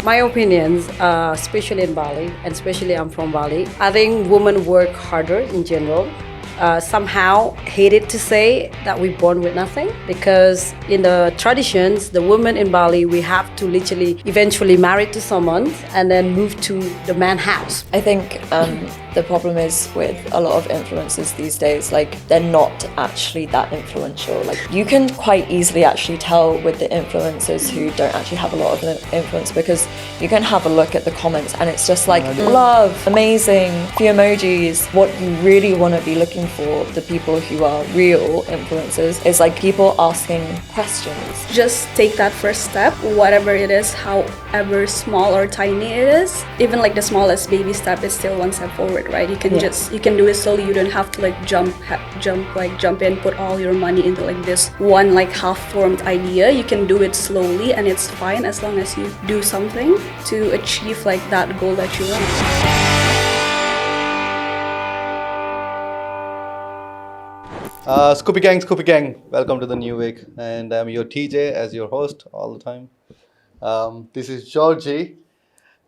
My opinions, especially in Bali, and especially I'm from Bali, I think women work harder in general. Somehow hated to say that we're born with nothing because in the traditions, the women in Bali, we have to literally eventually marry to someone and then move to the man house. I think the problem is with a lot of influencers these days, like they're not actually that influential. Like you can quite easily actually tell with the influencers who don't actually have a lot of influence because you can have a look at the comments and it's just like love, amazing, few emojis. What you really want to be looking for, the people who are real influencers, is like people asking questions. Just take that first step, whatever it is, however small or tiny it is. Even like the smallest baby step is still one step forward, right? You can you can do it slowly. You don't have to like jump in, put all your money into like this one like half-formed idea. You can do it slowly and it's fine as long as you do something to achieve like that goal that you want. Scoopy Gang, welcome to the new week, and I'm your TJ as your host all the time. This is Georgie,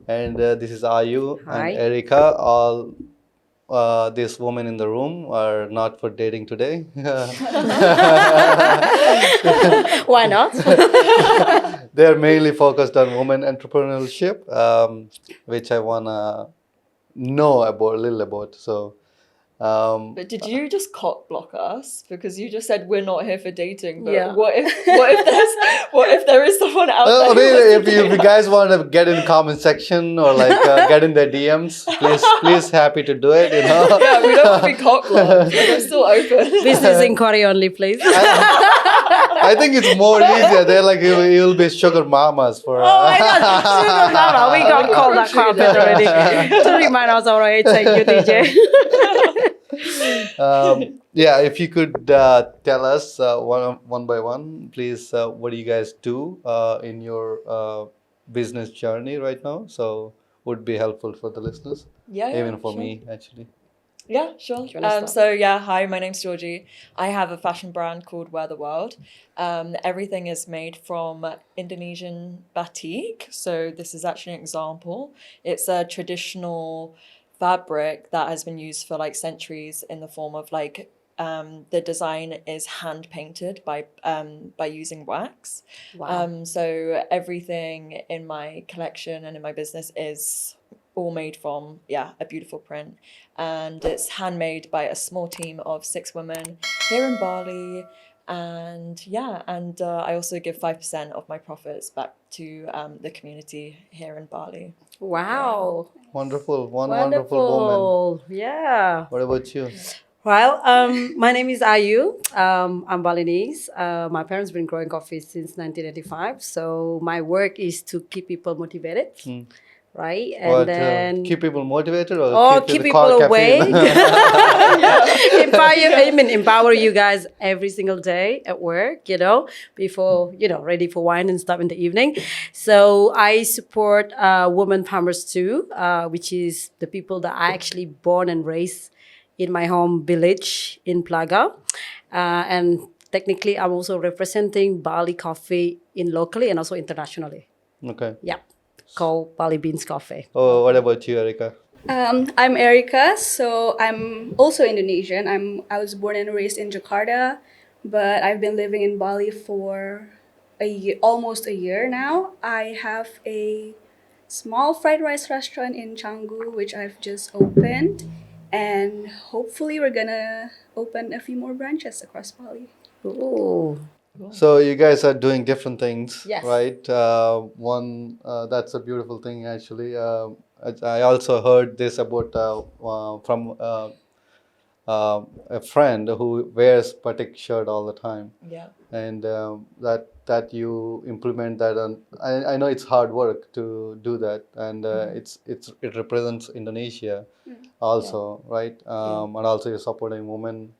and this is Ayu Hi. and Erica. All these women in the room are not for dating today. Why not? They're mainly focused on women entrepreneurship, which I wanna know about a little about. So. But did you just cock block us because you just said we're not here for dating? But Yeah. what if there is someone out there? I who mean, wants if to you guys want to get in the comment section or like get in their DMs, please happy to do it. You know. Yeah, we don't want to be cock blocked. I'm still open. Business inquiry only, please. I think it's more easier. They're like you'll be sugar mamas for. Oh my God, sugar mama. We got called that carpet already. To remind us our age, thank you, DJ. Yeah, if you could tell us one by one, please, what do you guys do in your business journey right now? So would be helpful for the listeners, Yeah, even for sure. me actually. Yeah, sure. you wanna start? So yeah, hi, my name's Georgie. I have a fashion brand called Wear the World. Everything is made from Indonesian batik. So this is actually an example. It's a traditional fabric that has been used for like centuries in the form of like the design is hand painted by using wax. Wow. So everything in my collection and in my business is all made from a beautiful print, and it's handmade by a small team of 6 women here in Bali. And I also give 5% of my profits back to the community here in Bali. Wonderful, Wow. wonderful woman. Wonderful. Yeah. What about you? Well, my name is Ayu. I'm Balinese. My parents been growing coffee since 1985. So my work is to keep people motivated, right? And What, then keep people motivated or keep the people awake. caffeine? Empower you guys every single day at work, before, ready for wine and stuff in the evening. So I support women farmers too, which is the people that I actually born and raised in my home village in Plaga. And technically, I'm also representing Bali coffee in locally and also internationally. Okay. Yeah, called Bali Beans Coffee. Oh, what about you, Erica? I'm Erica, so I'm also Indonesian. I was born and raised in Jakarta, but I've been living in Bali for almost a year now. I have a small fried rice restaurant in Canggu, which I've just opened, and hopefully we're gonna open a few more branches across Bali. Ooh. So you guys are doing different things, Yes. right? One, that's a beautiful thing actually. I also heard this about from a friend who wears Batik shirt all the time, Yeah. and that you implement that. And I know it's hard work to do that, and it represents Indonesia also, right? And also you're supporting women,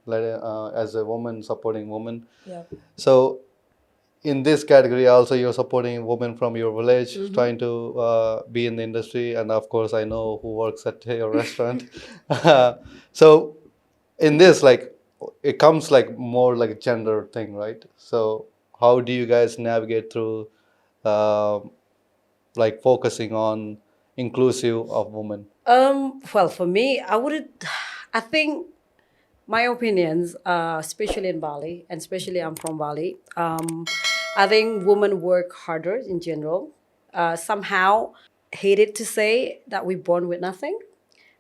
as a woman supporting women. Yeah. So in this category also you're supporting women from your village trying to be in the industry, and of course I know who works at your restaurant. So in this, like, it comes like more like a gender thing, right? So how do you guys navigate through like focusing on inclusive of women? Well, for me, I think my opinions, especially in Bali, and especially I'm from Bali, I think women work harder in general. Somehow, hated to say that we're born with nothing,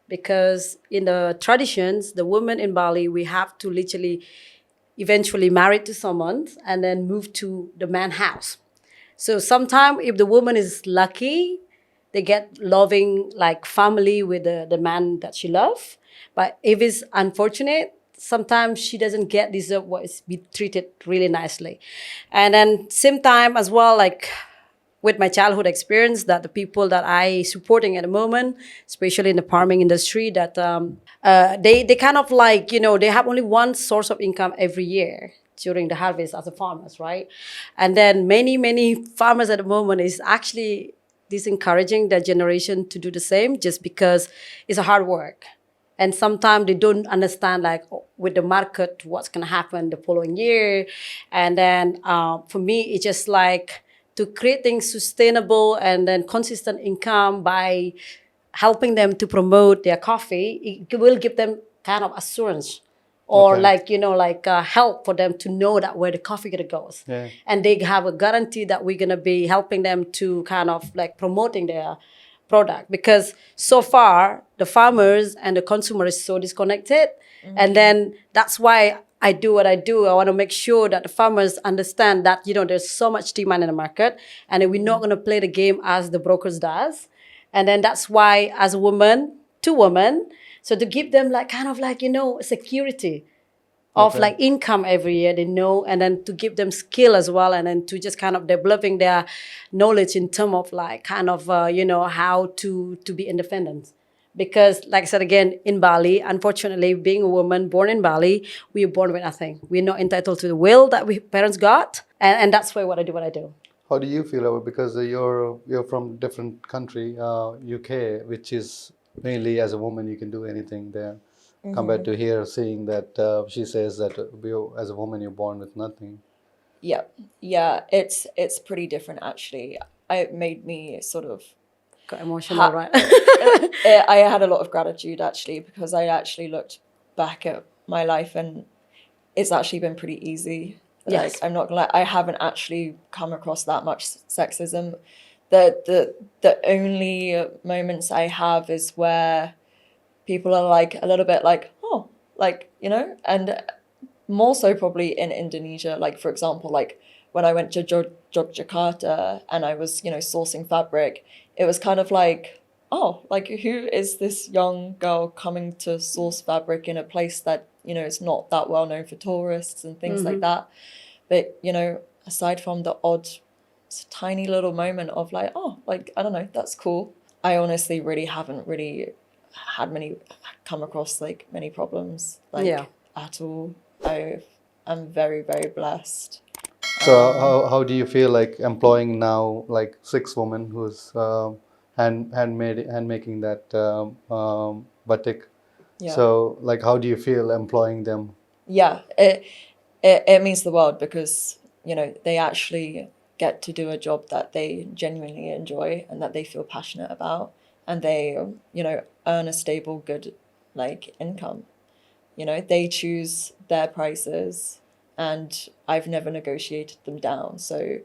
because in the traditions, the women in Bali, we have to literally eventually marry to someone and then move to the man house. So sometimes if the woman is lucky, they get loving like family with the man that she love. But if it's unfortunate, sometimes she doesn't get deserve what is be treated really nicely. And then same time as well, like with my childhood experience, that the people that I supporting at the moment, especially in the farming industry, that they kind of like, they have only one source of income every year during the harvest as a farmers, right? And then many farmers at the moment is actually disencouraging their generation to do the same, just because it's a hard work. And sometimes they don't understand, like, with the market, what's going to happen the following year. And then for me, it's just like to create things sustainable and then consistent income by helping them to promote their coffee. It will give them kind of assurance, or Okay. like, help for them to know that where the coffee gonna goes. Yeah. And they have a guarantee that we're gonna be helping them to kind of like promoting their product, because so far the farmers and the consumer is so disconnected. And then that's why I do what I do. I want to make sure that the farmers understand that there's so much demand in the market, and that we're not going to play the game as the brokers does. And then that's why, as a woman, two women, so to give them like kind of like security of Okay. like income every year, they know, and then to give them skill as well, and then to just kind of developing their knowledge in terms of like kind of how to be independent. Because like I said again, in Bali, unfortunately, being a woman born in Bali, we are born with nothing. We're not entitled to the will that we parents got, and that's why what I do. How do you feel about it? Because you're from different country, UK, which is mainly as a woman you can do anything there, compared to here, seeing that she says that as a woman you're born with nothing. Yeah, it's pretty different actually. It made me sort of Got emotional, right? I had a lot of gratitude actually, because I actually looked back at my life and it's actually been pretty easy. Yes. Like, I'm not gonna lie, I haven't actually come across that much sexism. The only moments I have is where people are like a little bit like, oh, like, and more so probably in Indonesia. Like, for example, like when I went to Yogyakarta and I was, sourcing fabric, it was kind of like, oh, like, who is this young girl coming to source fabric in a place that, is not that well known for tourists and things like that. But, aside from the odd tiny little moment of like, oh, like, I don't know, that's cool, I honestly really haven't really come across like many problems, like, at all. I'm very, very blessed. So how do you feel like employing now like 6 women who's hand making that batik? Yeah. So like how do you feel employing them? Yeah, it means the world, because they actually get to do a job that they genuinely enjoy and that they feel passionate about, and they earn a stable, good like income. They choose their prices and I've never negotiated them down, so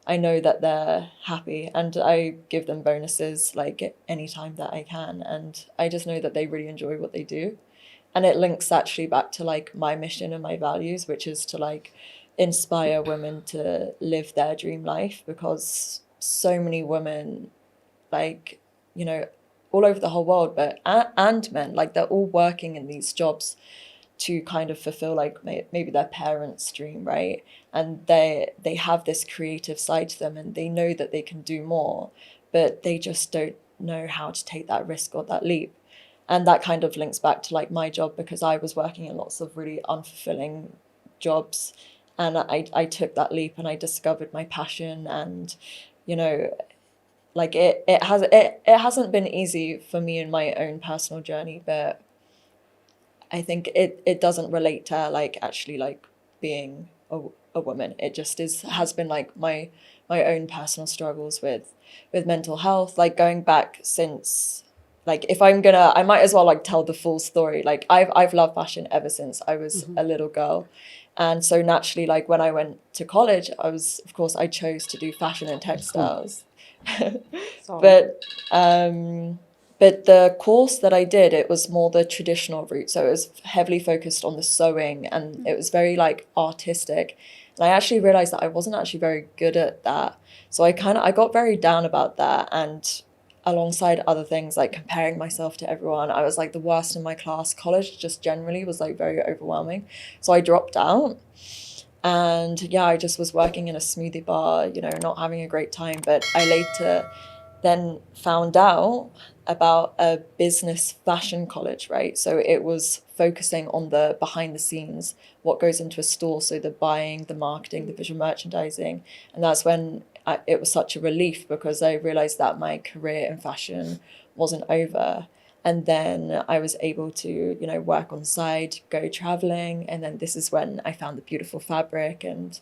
I know that they're happy, and I give them bonuses like anytime that I can, and I just know that they really enjoy what they do. And it links actually back to like my mission and my values, which is to like inspire women to live their dream life, because so many women, like, all over the whole world, but and men, like, they're all working in these jobs to kind of fulfill like maybe their parents' dream, right? And they have this creative side to them, and they know that they can do more, but they just don't know how to take that risk or that leap. And that kind of links back to like my job, because I was working in lots of really unfulfilling jobs, and I took that leap and I discovered my passion. And like it hasn't been easy for me in my own personal journey, but I think it doesn't relate to like actually like being a woman. It just has been like my my own personal struggles with mental health, like going back since, like if I'm gonna, I might as well like tell the full story. Like I've loved fashion ever since I was a little girl. And so naturally, like when I went to college, I chose to do fashion and textiles. But the course that I did, it was more the traditional route. So it was heavily focused on the sewing, and it was very like artistic. And I actually realized that I wasn't actually very good at that. So I got very down about that. And alongside other things like comparing myself to everyone, I was like the worst in my class. College just generally was like very overwhelming. So I dropped out. And yeah, I just was working in a smoothie bar, you know, not having a great time. But I later then found out about a business fashion college, right? So it was focusing on the behind the scenes, what goes into a store. So the buying, the marketing, the visual merchandising. And that's when it was such a relief, because I realized that my career in fashion wasn't over. And then I was able to, you know, work on the side, go traveling. And then this is when I found the beautiful fabric, and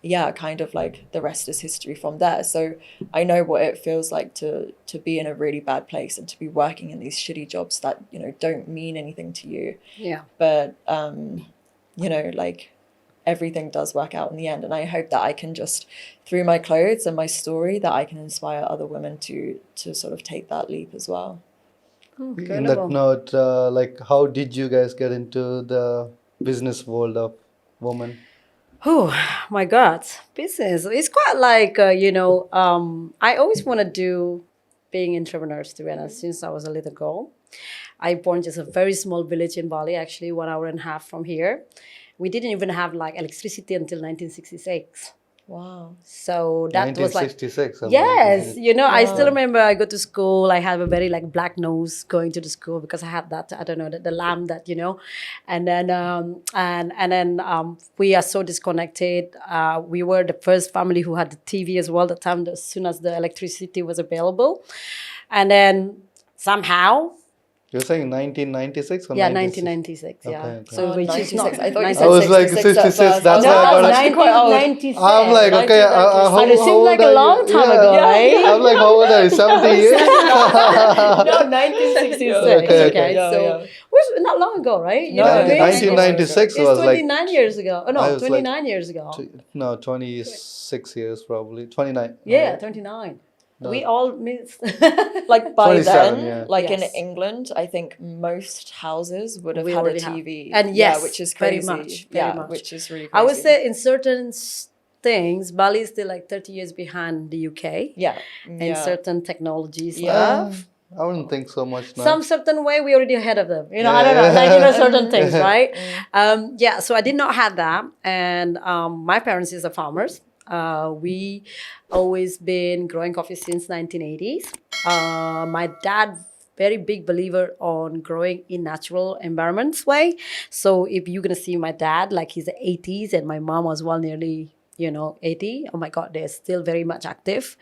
yeah, kind of like the rest is history from there. So I know what it feels like to be in a really bad place and to be working in these shitty jobs that, you know, don't mean anything to you. Yeah. But, you know, like everything does work out in the end. And I hope that I can just, through my clothes and my story, that I can inspire other women to sort of take that leap as well. In that note, like how did you guys get into the business world of women? Oh my God, business. It's quite like, I always want to do being entrepreneurs, to be honest, since I was a little girl. I born just a very small village in Bali, actually 1.5 hours from here. We didn't even have like electricity until 1966. Wow. So that was like 1966. yes, I still remember I go to school. I have a very like black nose going to the school because I had that, I don't know, the lamp that, and then we are so disconnected. We were the first family who had the TV as well, the time as soon as the electricity was available. And then somehow, You're saying 1996 or yeah, 1996? 1996. Yeah. Okay. So which is not. I thought you I said was like 66 66. at first. That's No, why I got that's actually quite old. 1996. I'm like, okay, But it seemed like a long time ago, right? I'm like, how old are you? 70 years? No, 1966. Okay. Yeah, So yeah. was not long ago, right? No, 1996 It's was like 29 years ago. Oh I no, was 29 years ago. 26 years probably. 29. Yeah, 29. We all missed. Like by 27, then, yeah. like Yes. in England, I think most houses would have We had a already have. TV. And yeah, yes, which is very crazy. much, very much. Which is really crazy. I would say in certain things, Bali is still like 30 years behind the UK. yeah, In certain technologies Yeah. stuff. I wouldn't think so much now. Some certain way we already ahead of them. I don't know, like certain things, right? So I did not have that, and my parents is a farmers. We always been growing coffee since 1980s. My dad very big believer on growing in natural environments way. So if you're gonna see my dad, like he's 80s, and my mom was nearly 80. Oh my God, they're still very much active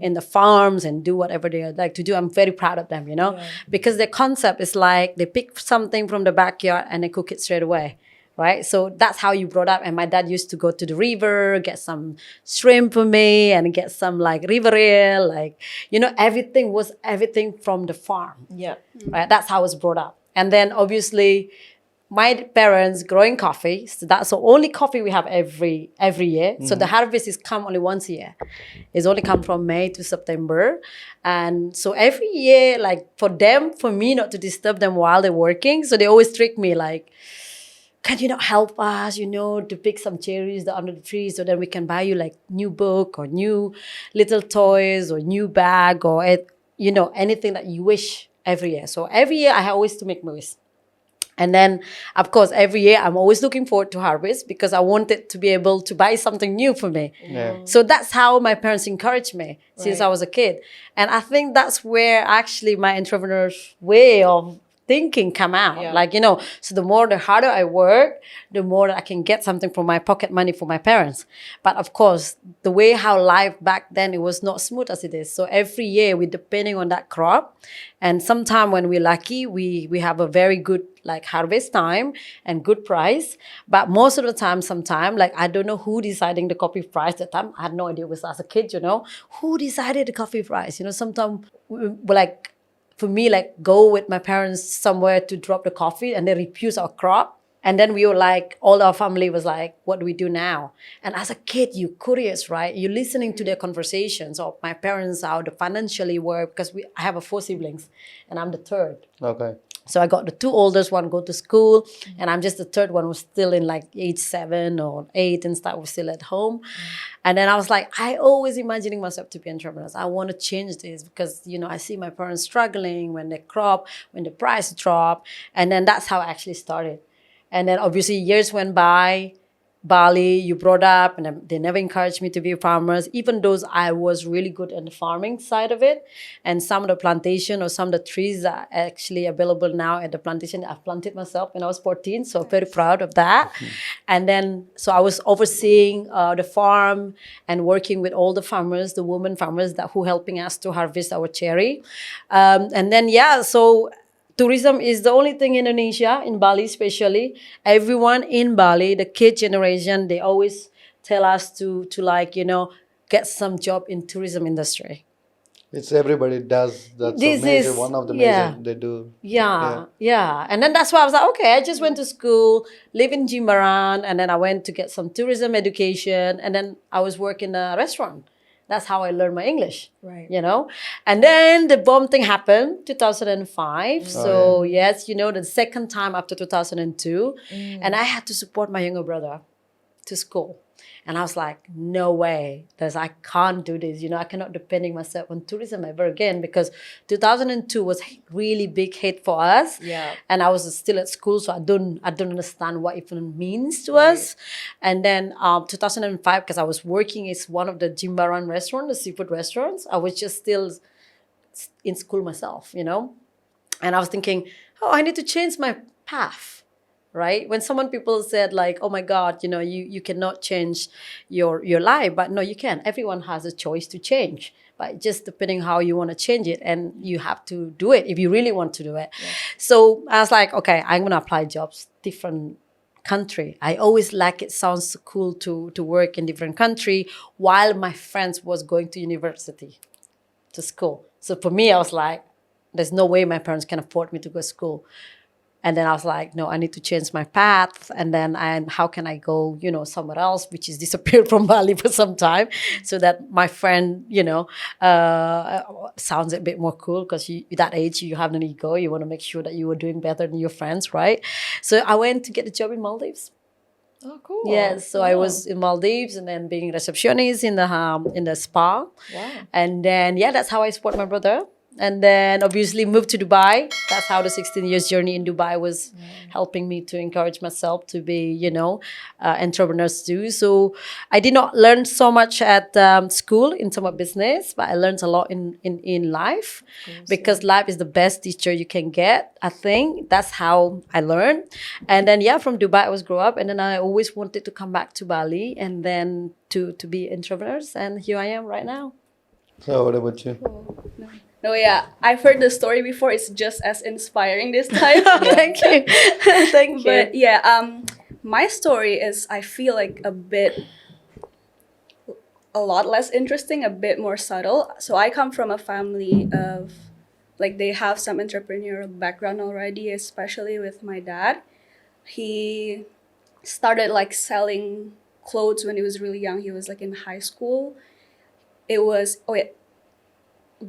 in the farms and do whatever they like to do. I'm very proud of them, because their concept is like they pick something from the backyard and they cook it straight away. Right. So that's how you brought up. And my dad used to go to the river, get some shrimp for me and get some like river eel, like, everything from the farm. Yeah. Right. That's how I was brought up. And then obviously my parents growing coffee. So that's the only coffee we have every year. So the harvest is come only once a year. It's only come from May to September. And so every year, like for me not to disturb them while they're working. So they always trick me like, can you not help us, to pick some cherries under the tree so that we can buy you like new book or new little toys or new bag or, anything that you wish every year. So every year I always to make movies. And then, of course, every year I'm always looking forward to harvest because I wanted to be able to buy something new for me. Yeah. So that's how my parents encouraged me since I was a kid. And I think that's where actually my entrepreneur's way of thinking come out. Yeah. Like, so the harder I work, the more I can get something from my pocket money for my parents. But of course, the way how life back then, it was not smooth as it is. So every year we're depending on that crop. And sometime when we're lucky, we have a very good like harvest time and good price. But most of the time, sometime, like I don't know who deciding the coffee price that time. I had no idea. It was as a kid, who decided the coffee price. Sometimes we're like, for me, like go with my parents somewhere to drop the coffee and they refuse our crop. And then we were like, all our family was like, what do we do now? And as a kid, you're curious, right? You're listening to their conversations of my parents, how they financially work, because I have 4 siblings and I'm the third. Okay. So I got the 2 oldest one go to school, and I'm just the third one who's still in like age 7 or 8 and stuff, was still at home. And then I was like, I always imagining myself to be entrepreneurs. I want to change this because, I see my parents struggling when they crop, when the price drop. And then that's how I actually started. And then obviously years went by. Bali, you brought up, and they never encouraged me to be farmers, even though I was really good in the farming side of it. And some of the plantation or some of the trees are actually available now at the plantation I've planted myself when I was 14. So I'm very proud of that. And then, so I was overseeing the farm and working with all the farmers, the women farmers who helping us to harvest our cherry. And then, so tourism is the only thing in Indonesia, in Bali especially. Everyone in Bali, the kid generation, they always tell us to like, get some job in tourism industry. It's everybody does. That's one of the major they do. Yeah. And then that's why I was like, okay, I just went to school, live in Jimbaran, and then I went to get some tourism education, and then I was working in a restaurant. That's how I learned my English, Right. And then the bomb thing happened, 2005. So yes, the second time after 2002. And I had to support my younger brother to school. And I was like, no way, I can't do this. I cannot depending myself on tourism ever again, because 2002 was really big hit for us. Yeah. And I was still at school, so I don't understand what it even means to us. And then 2005, because I was working as one of the Jimbaran restaurant, the seafood restaurants, I was just still in school myself, And I was thinking, I need to change my path. Right? When people said like, oh my God, you cannot change your life, but no, you can. Everyone has a choice to change, but just depending how you want to change it, and you have to do it if you really want to do it. Yeah. So I was like, okay, I'm going to apply jobs, different country. I always like it sounds cool to work in different country while my friends was going to university, to school. So for me, I was like, there's no way my parents can afford me to go to school. And then I was like, no, I need to change my path. And then how can I go, somewhere else, which is disappeared from Bali for some time, so that my friend, sounds a bit more cool, because that age, you have an ego. You want to make sure that you are doing better than your friends, right? So I went to get a job in Maldives. Oh, cool. Yes, so I was in Maldives, and then being receptionist in the spa. Wow. And then, that's how I support my brother. And then obviously moved to Dubai. That's how the 16 years journey in Dubai was helping me to encourage myself to be, entrepreneurs too. So I did not learn so much at school in terms of business, but I learned a lot in life, because life is the best teacher you can get. I think that's how I learned. And then, from Dubai, I was grow up, and then I always wanted to come back to Bali and then to be entrepreneurs. And here I am right now. So what about you? No, I've heard the story before. It's just as inspiring this time. Thank you. Thank you. But my story is, I feel like a lot less interesting, a bit more subtle. So I come from a family of, like, they have some entrepreneurial background already, especially with my dad. He started like selling clothes when he was really young. He was like in high school. It was,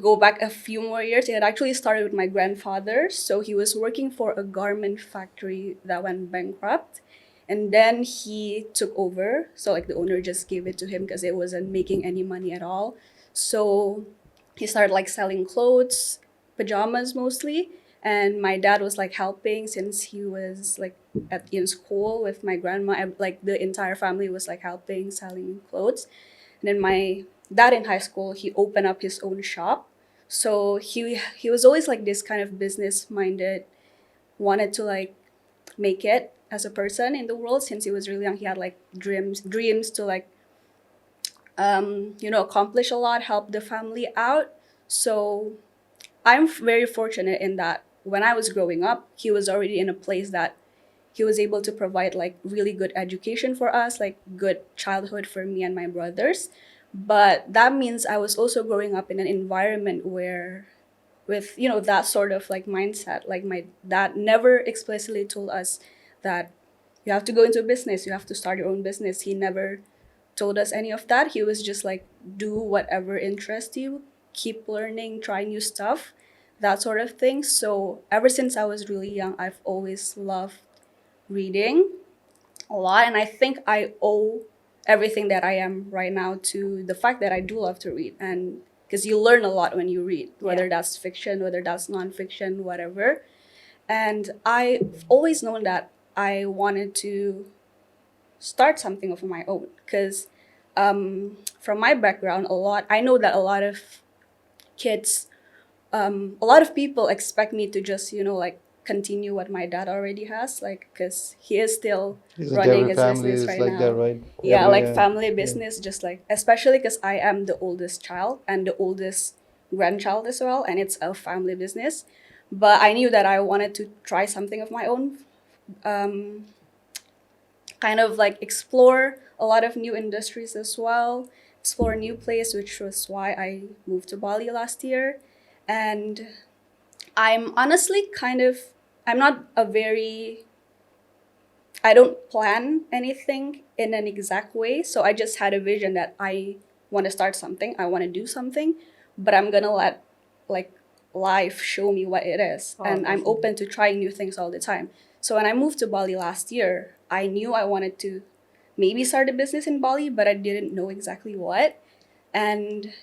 go back a few more years, it had actually started with my grandfather. So he was working for a garment factory that went bankrupt, and then he took over. So like the owner just gave it to him because it wasn't making any money at all. So he started like selling clothes, pajamas mostly, and my dad was like helping since he was like in school with my grandma. Like the entire family was like helping selling clothes. And then my dad in high school, he opened up his own shop. So he was always like this kind of business minded wanted to like make it as a person in the world. Since he was really young, he had like dreams to like accomplish a lot, help the family out. So I'm very fortunate in that when I was growing up, he was already in a place that he was able to provide like really good education for us, like good childhood for me and my brothers. But that means I was also growing up in an environment where with that sort of like mindset, like my dad never explicitly told us that you have to go into business, you have to start your own business. He never told us any of that. He was just like, do whatever interests you, keep learning, try new stuff, that sort of thing. So ever since I was really young, I've always loved reading a lot. And I think I owe everything that I am right now to the fact that I do love to read. And because you learn a lot when you read, whether that's fiction, whether that's nonfiction, whatever. And I've always known that I wanted to start something of my own because from my background, I know that a lot of kids, a lot of people expect me to just like continue what my dad already has, like because he is still running his business right like now. that, right? Yeah, like family business, just like especially because I am the oldest child and the oldest grandchild as well, and it's a family business. But I knew that I wanted to try something of my own, kind of like explore a lot of new industries as well, explore a new place, which was why I moved to Bali last year. And I'm honestly I'm not I don't plan anything in an exact way. So I just had a vision that I want to start something, I want to do something, but I'm gonna let like life show me what it is. And I'm open to trying new things all the time. So when I moved to Bali last year, I knew I wanted to maybe start a business in Bali, but I didn't know exactly what. And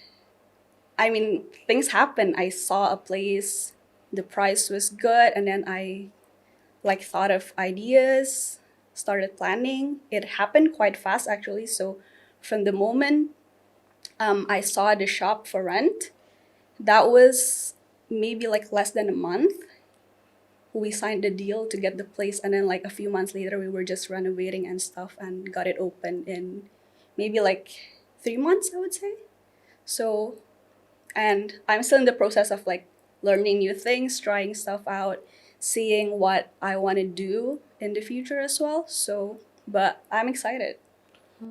I mean, things happen. I saw a place, the price was good, and then I like thought of ideas, started planning. It happened quite fast actually. So from the moment I saw the shop for rent, that was maybe like less than a month. We signed the deal to get the place, and then like a few months later we were just renovating and stuff and got it open in maybe like 3 months, I would say. So, and I'm still in the process of like learning new things, trying stuff out, seeing what I want to do in the future as well. So, but I'm excited.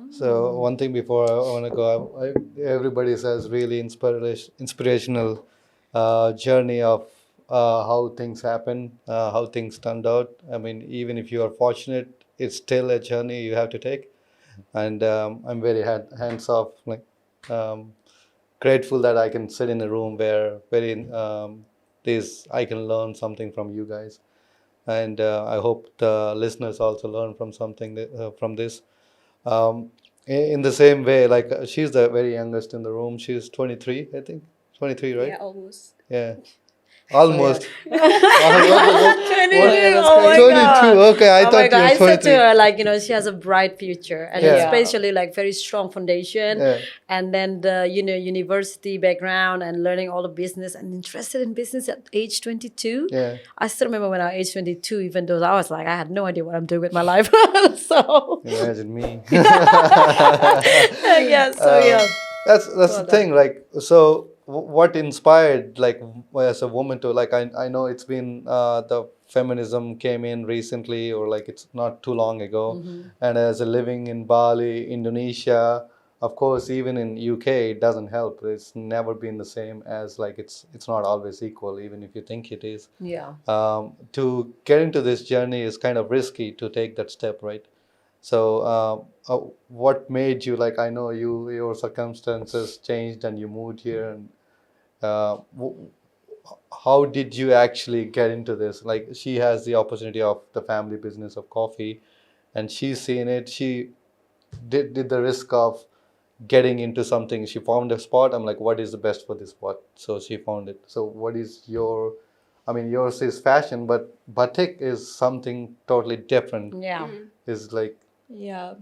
So one thing before I want to go, everybody says really inspirational journey of how things happen, how things turned out. I mean, even if you are fortunate, it's still a journey you have to take. And I'm very hands off, like grateful that I can sit in a room where this I can learn something from you guys, and I hope the listeners also learn from something from this. In the same way, like she's the very youngest in the room. She's 23, I think. 23, right? Yeah, almost. Yeah. Almost. 22. Oh my 22. God. Okay, I Oh my thought you God. were I said to 23. her, like, she has a bright future and Yeah. especially like very strong foundation. Yeah. And then the, university background and learning all the business and interested in business at age 22. Yeah. I still remember when I was age 22, even though I was like, I had no idea what I'm doing with my life. So, Imagine me. yeah, so yeah. That's Well the done. thing. Like, so what inspired, like, as a woman to, like, I know it's been the feminism came in recently, or like it's not too long ago, and as a living in Bali, Indonesia, of course, even in UK, it doesn't help. It's never been the same as, like, it's not always equal, even if you think it is. Yeah. To get into this journey is kind of risky to take that step, right? So, what made you, like? I know your circumstances changed and you moved here, and how did you actually get into this? Like, she has the opportunity of the family business of coffee, and she's seen it. She did the risk of getting into something. She found a spot. I'm like, what is the best for this spot? So she found it. So what is your? I mean, yours is fashion, but batik is something totally different. Yeah. Is like. Yeah.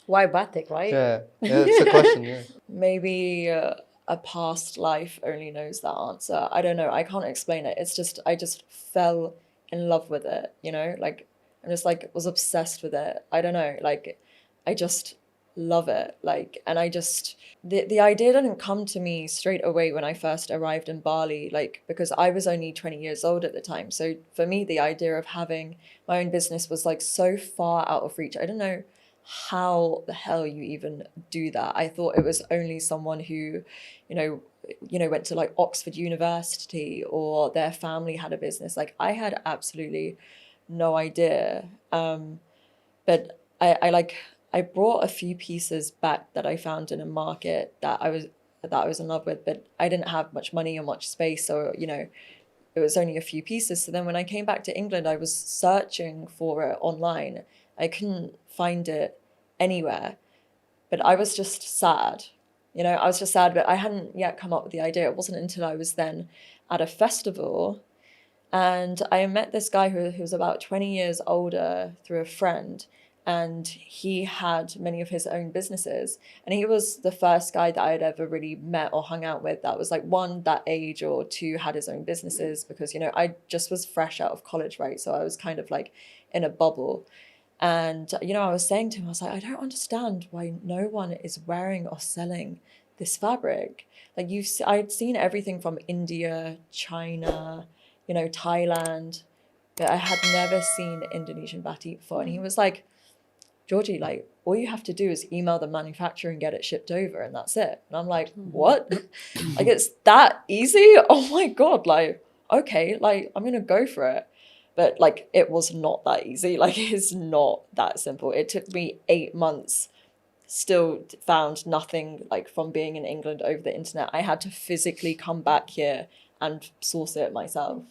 Why batik, right? Yeah, it's a question. Yeah. Maybe a past life only knows that answer. I don't know. I can't explain it. It's just I just fell in love with it, you know, like I'm just like was obsessed with it. I don't know, like I just love it. Like, and I just the idea didn't come to me straight away when I first arrived in Bali, like because I was only 20 years old at the time. So for me, the idea of having my own business was like so far out of reach. I don't know how the hell you even do that. I thought it was only someone who, went to like Oxford University or their family had a business. Like I had absolutely no idea. But I brought a few pieces back that I found in a market that I was in love with, but I didn't have much money or much space, so it was only a few pieces. So then when I came back to England, I was searching for it online. I couldn't find it anywhere, but I was just sad. I was just sad, but I hadn't yet come up with the idea. It wasn't until I was then at a festival and I met this guy who was about 20 years older through a friend, and he had many of his own businesses. And he was the first guy that I had ever really met or hung out with that was like one, that age, or two, had his own businesses, because, I just was fresh out of college, right? So I was kind of like in a bubble. And, I was saying to him, I was like, I don't understand why no one is wearing or selling this fabric. Like I'd seen everything from India, China, Thailand, but I had never seen Indonesian batik before. And he was like, Georgie, like all you have to do is email the manufacturer and get it shipped over, and that's it. And I'm like, what? Like it's that easy? Oh my God, like, okay, like I'm gonna go for it. But like it was not that easy. Like it's not that simple. It took me 8 months, still found nothing like from being in England over the internet. I had to physically come back here and source it myself.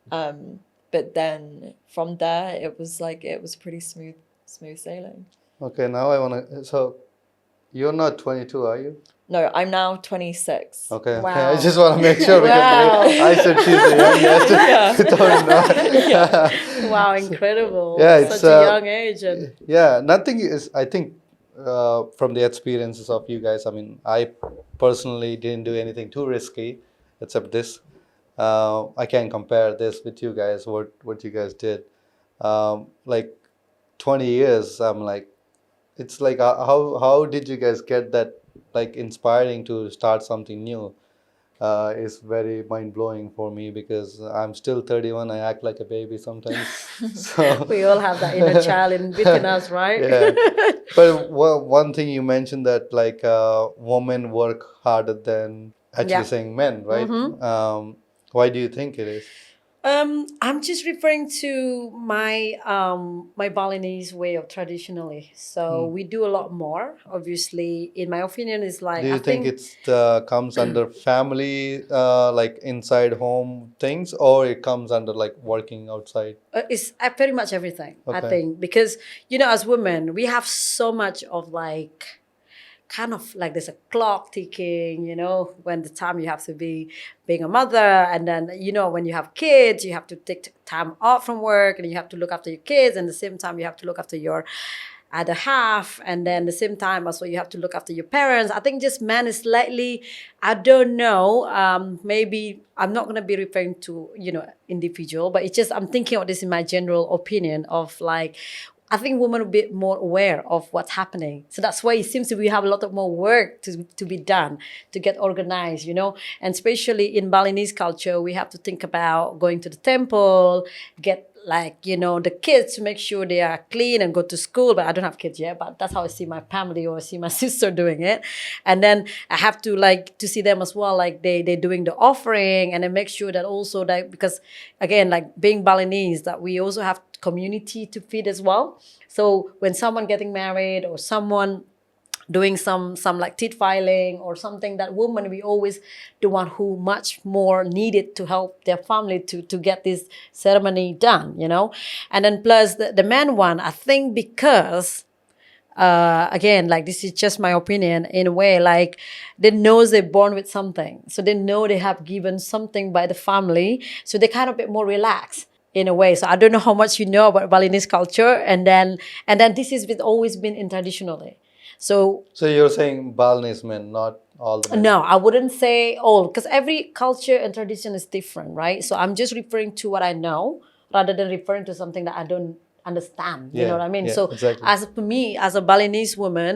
But then from there, it was pretty smooth sailing. Okay, now so you're not 22, are you? No, I'm now 26. Okay, Wow. okay. I just want to make sure because I said she's the youngest. Yeah. Wow, incredible. Yeah, it's such a young age. And yeah, nothing is, I think, from the experiences of you guys, I mean, I personally didn't do anything too risky except this. I can't compare this with you guys, what you guys did. Like 20 years, I'm like, it's like, how did you guys get that, like, inspiring to start something new? Is very mind-blowing for me because I'm still 31. I act like a baby sometimes. So we all have that inner child within us, right? yeah. But one thing you mentioned that like women work harder than actually saying men, right? Why do you think it is? I'm just referring to my my Balinese way of traditionally. So we do a lot more. Obviously, in my opinion, is like Do you think it's comes under family, like inside home things, or it comes under like working outside? it's very much everything. I Okay. think because as women, we have so much of like kind of like there's a clock ticking, when the time you have to be being a mother, and then when you have kids, you have to take time off from work, and you have to look after your kids, and at the same time you have to look after your other half, and then at the same time also you have to look after your parents. I think just man is slightly, I don't know, maybe I'm not going to be referring to individual, but it's just I'm thinking of this in my general opinion of like I think women are a bit more aware of what's happening. So that's why it seems to we have a lot of more work to be done, to get organized, And especially in Balinese culture, we have to think about going to the temple, get like, the kids to make sure they are clean and go to school. But I don't have kids yet, but that's how I see my family or I see my sister doing it. And then I have to like to see them as well, like they're doing the offering, and then make sure that also that, because again, like being Balinese, that we also have community to feed as well. So when someone getting married or someone doing some like teeth filing or something, that woman, we always the one who much more needed to help their family to get this ceremony done, And then plus the man one, I think because again, like this is just my opinion in a way, like they know they're born with something. So they know they have given something by the family. So they kind of a bit more relaxed in a way. So I don't know how much you know about Balinese culture. And then this has always been in traditionally. So you're saying Balinese men, not all the men? No, I wouldn't say all, because every culture and tradition is different, right? So I'm just referring to what I know rather than referring to something that I don't understand. You Yeah, know what I mean? yeah, So exactly. as for me, as a Balinese woman,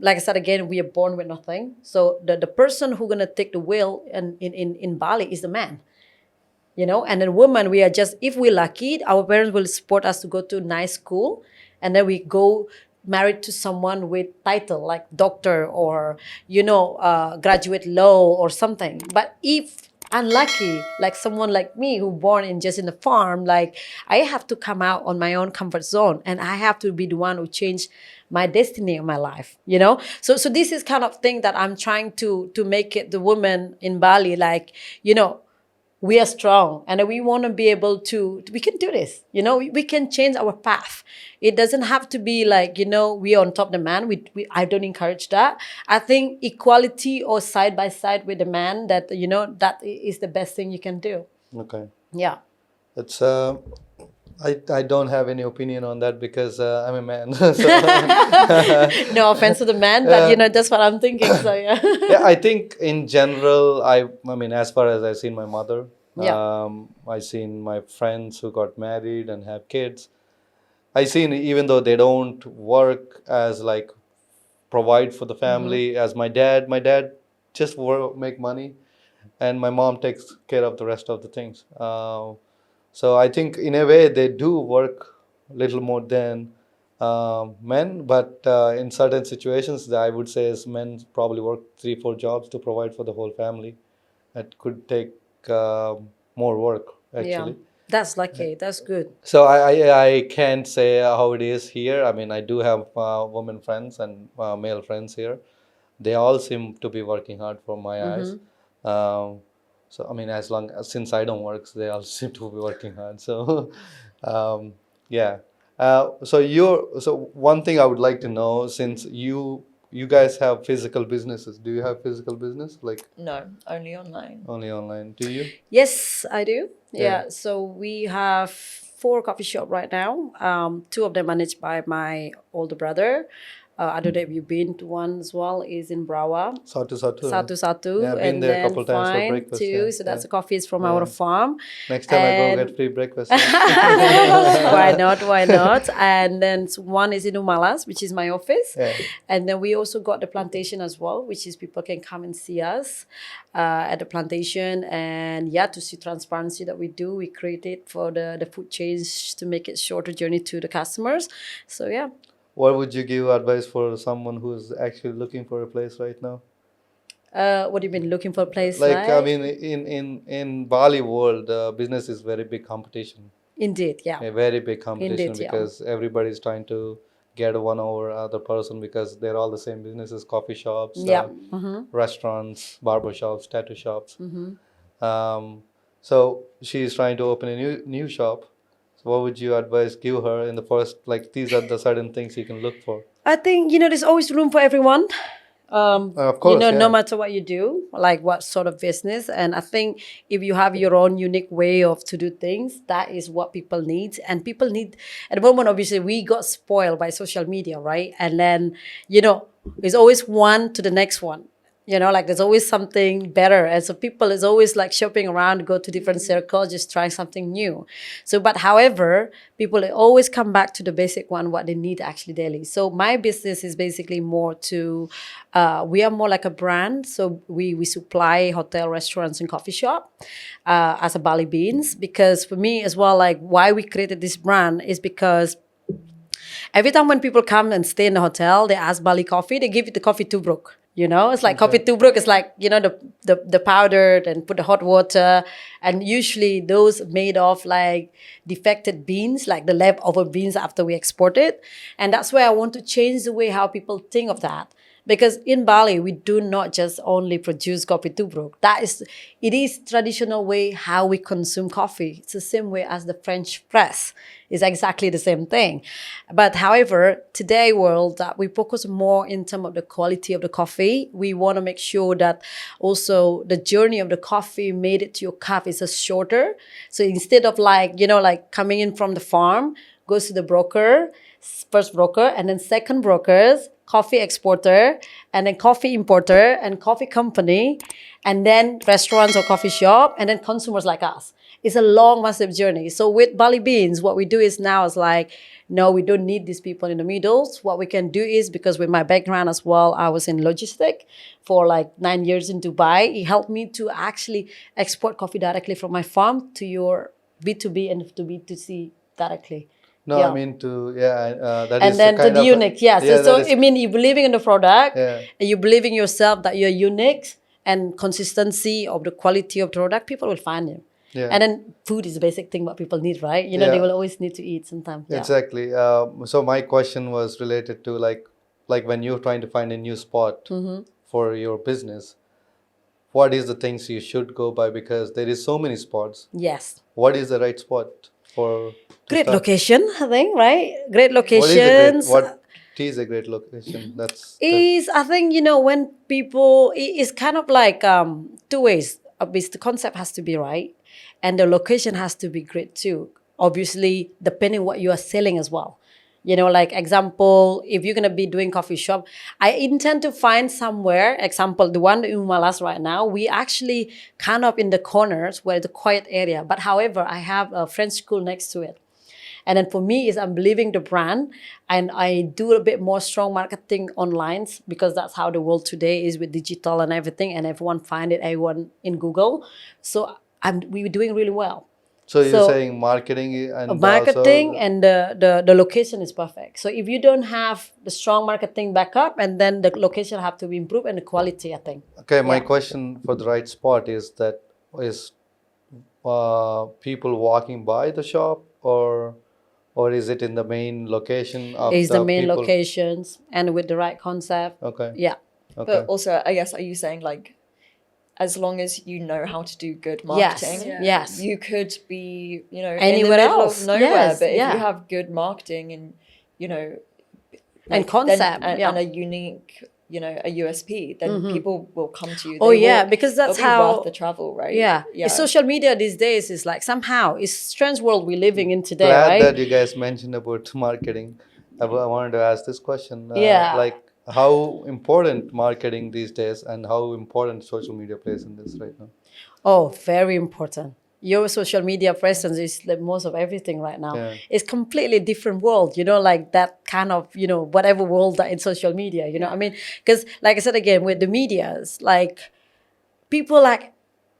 like I said again, we are born with nothing. So the person who's gonna take the wheel in Bali is the man. You know, and then woman, we are just, if we're lucky, our parents will support us to go to nice school, and then we go married to someone with title like doctor or graduate law or something. But if unlucky, like someone like me who born in just in the farm, like I have to come out on my own comfort zone, and I have to be the one who change my destiny of my life, so this is kind of thing that I'm trying to make it the woman in Bali, like, we are strong, and we want to be able to we can do this, we can change our path. It doesn't have to be like, we are on top of the man. I don't encourage that. I think equality or side by side with the man, that that is the best thing you can do. Okay. Yeah. It's I don't have any opinion on that because I'm a man. So, No offense to the man, but that's what I'm thinking. So yeah. yeah, I think in general, I mean, as far as I've seen my mother, Yeah. I've seen my friends who got married and have kids. I seen, even though they don't work as like provide for the family, as my dad just make money, and my mom takes care of the rest of the things. So I think in a way they do work a little more than men, but in certain situations, I would say as men probably work 3-4 jobs to provide for the whole family. It could take more work Yeah. actually. That's lucky. That's good. So I can't say how it is here. I mean, I do have women friends and male friends here. They all seem to be working hard from my eyes. So I mean, as long as since I don't work, so they all seem to be working hard. So yeah. So one thing I would like to know, since you guys have physical businesses, do you have physical business like No, only online. only online? Do you? Yes, I do. Yeah. Yeah. So we have 4 coffee shop right now. 2 of them managed by my older brother. I don't know if you've been to one as well. Is in Brawa. Satu Satu. Satu, Yeah, I've been and there a then couple times for Fine breakfast. too. Yeah, So that's yeah. the coffees from Yeah. our farm. Next time I go And- get free breakfast. Why not? Why not? And then one is in Umalas, which is my office. Yeah. And then we also got the plantation as well, which is people can come and see us at the plantation. And yeah, to see transparency that we do, we create it for the food chains to make it shorter journey to the customers. So yeah. What would you give advice for someone who's actually looking for a place right now? What do you mean looking for a place? Like I mean, in Bali world, business is very big competition. Indeed, yeah. A very big competition Indeed, yeah. because everybody's trying to get one over other person because they're all the same businesses, coffee shops, Yeah. restaurants, barber shops, tattoo shops. So she's trying to open a new shop. So what would you advise give her in the first, like these are the certain things you can look for? I think, there's always room for everyone. Of course, no yeah. matter what you do, like what sort of business. And I think if you have your own unique way of to do things, that is what people need. And people need, at the moment, obviously, we got spoiled by social media, right? And then, there's always one to the next one. Like there's always something better. And so people is always like shopping around, go to different circles, just try something new. So, but however, people always come back to the basic one, what they need actually daily. So my business is basically more to, we are more like a brand. So we supply hotel, restaurants, and coffee shop as a Bali Beans. Because for me as well, like why we created this brand is because every time when people come and stay in the hotel, they ask Bali coffee, they give you the coffee tubruk. It's like coffee tubruk is like, the powdered and put the hot water. And usually those made of like defected beans, like the leftover beans after we export it. And that's where I want to change the way how people think of that. Because in Bali, we do not just only produce coffee tubruk. It is traditional way how we consume coffee. It's the same way as the French press. It's exactly the same thing. But however, today world, that we focus more in terms of the quality of the coffee. We want to make sure that also the journey of the coffee made it to your cup is shorter. So instead of like coming in from the farm, goes to the broker, first broker, and then second brokers, coffee exporter, and then coffee importer, and coffee company, and then restaurants or coffee shop, and then consumers like us. It's a long, massive journey. So with Bali Beans, what we do is now is like, no, we don't need these people in the middles. What we can do is, because with my background as well, I was in logistics for like 9 years in Dubai. It helped me to actually export coffee directly from my farm to your B2B and to B2C directly. No, Yeah. I mean that And is then kind to the of unique, yeah. So that is- I mean, you believing in the product, Yeah. and you believing yourself that you're unique, and consistency of the quality of the product, people will find you. Yeah. And then food is the basic thing what people need, right? You know, Yeah. they will always need to eat sometimes. Yeah. Exactly. So my question was related to like when you're trying to find a new spot Mm-hmm. for your business, what is the things you should go by? Because there is so many spots. Yes. What is the right spot for to Great start? location, I think, right? Great What is locations. what is a great location? That's Is I think, you know, when people, it's kind of like two ways. The concept has to be right, and the location has to be great too. Obviously, depending what you are selling as well. You know, like example, if you're gonna be doing coffee shop, I intend to find somewhere. Example, the one in Malas right now, we actually kind of in the corners where the quiet area. But however, I have a French school next to it. And then for me is I'm believing the brand, and I do a bit more strong marketing online, because that's how the world today is with digital and everything, and everyone find it, everyone in Google. So we're doing really well. so you're So- saying marketing and Marketing also, and the location is perfect. So if you don't have the strong marketing backup, and then the location have to be improved, and the quality, I think. okay. My Yeah. question for the right spot is that is people walking by the shop or is it in the main location of Is the main people? locations and with the right concept. Okay. Yeah. Okay. But also, I guess, are you saying like, as long as you know how to do good Yes. marketing, Yes. you could be, you know, Anywhere in the middle else. of nowhere. Yes, But if yeah. you have good marketing and, you know, And concept, and, yeah. and a unique, you know, a USP, then people will come to you. Oh, They yeah, will- because that's it'll be how- worth the travel, right? Yeah. yeah. It's social media these days is like somehow it's strange world we're living in today, Glad right? that you guys mentioned about marketing. I wanted to ask this question. Yeah. Like, how important marketing these days and how important social media plays in this right now? Oh, very important. Your social media presence is the most of everything right now. Yeah. It's completely different world, you know, like that kind of, you know, whatever world that in social media, you know, I mean, because like I said again, with the medias, like people like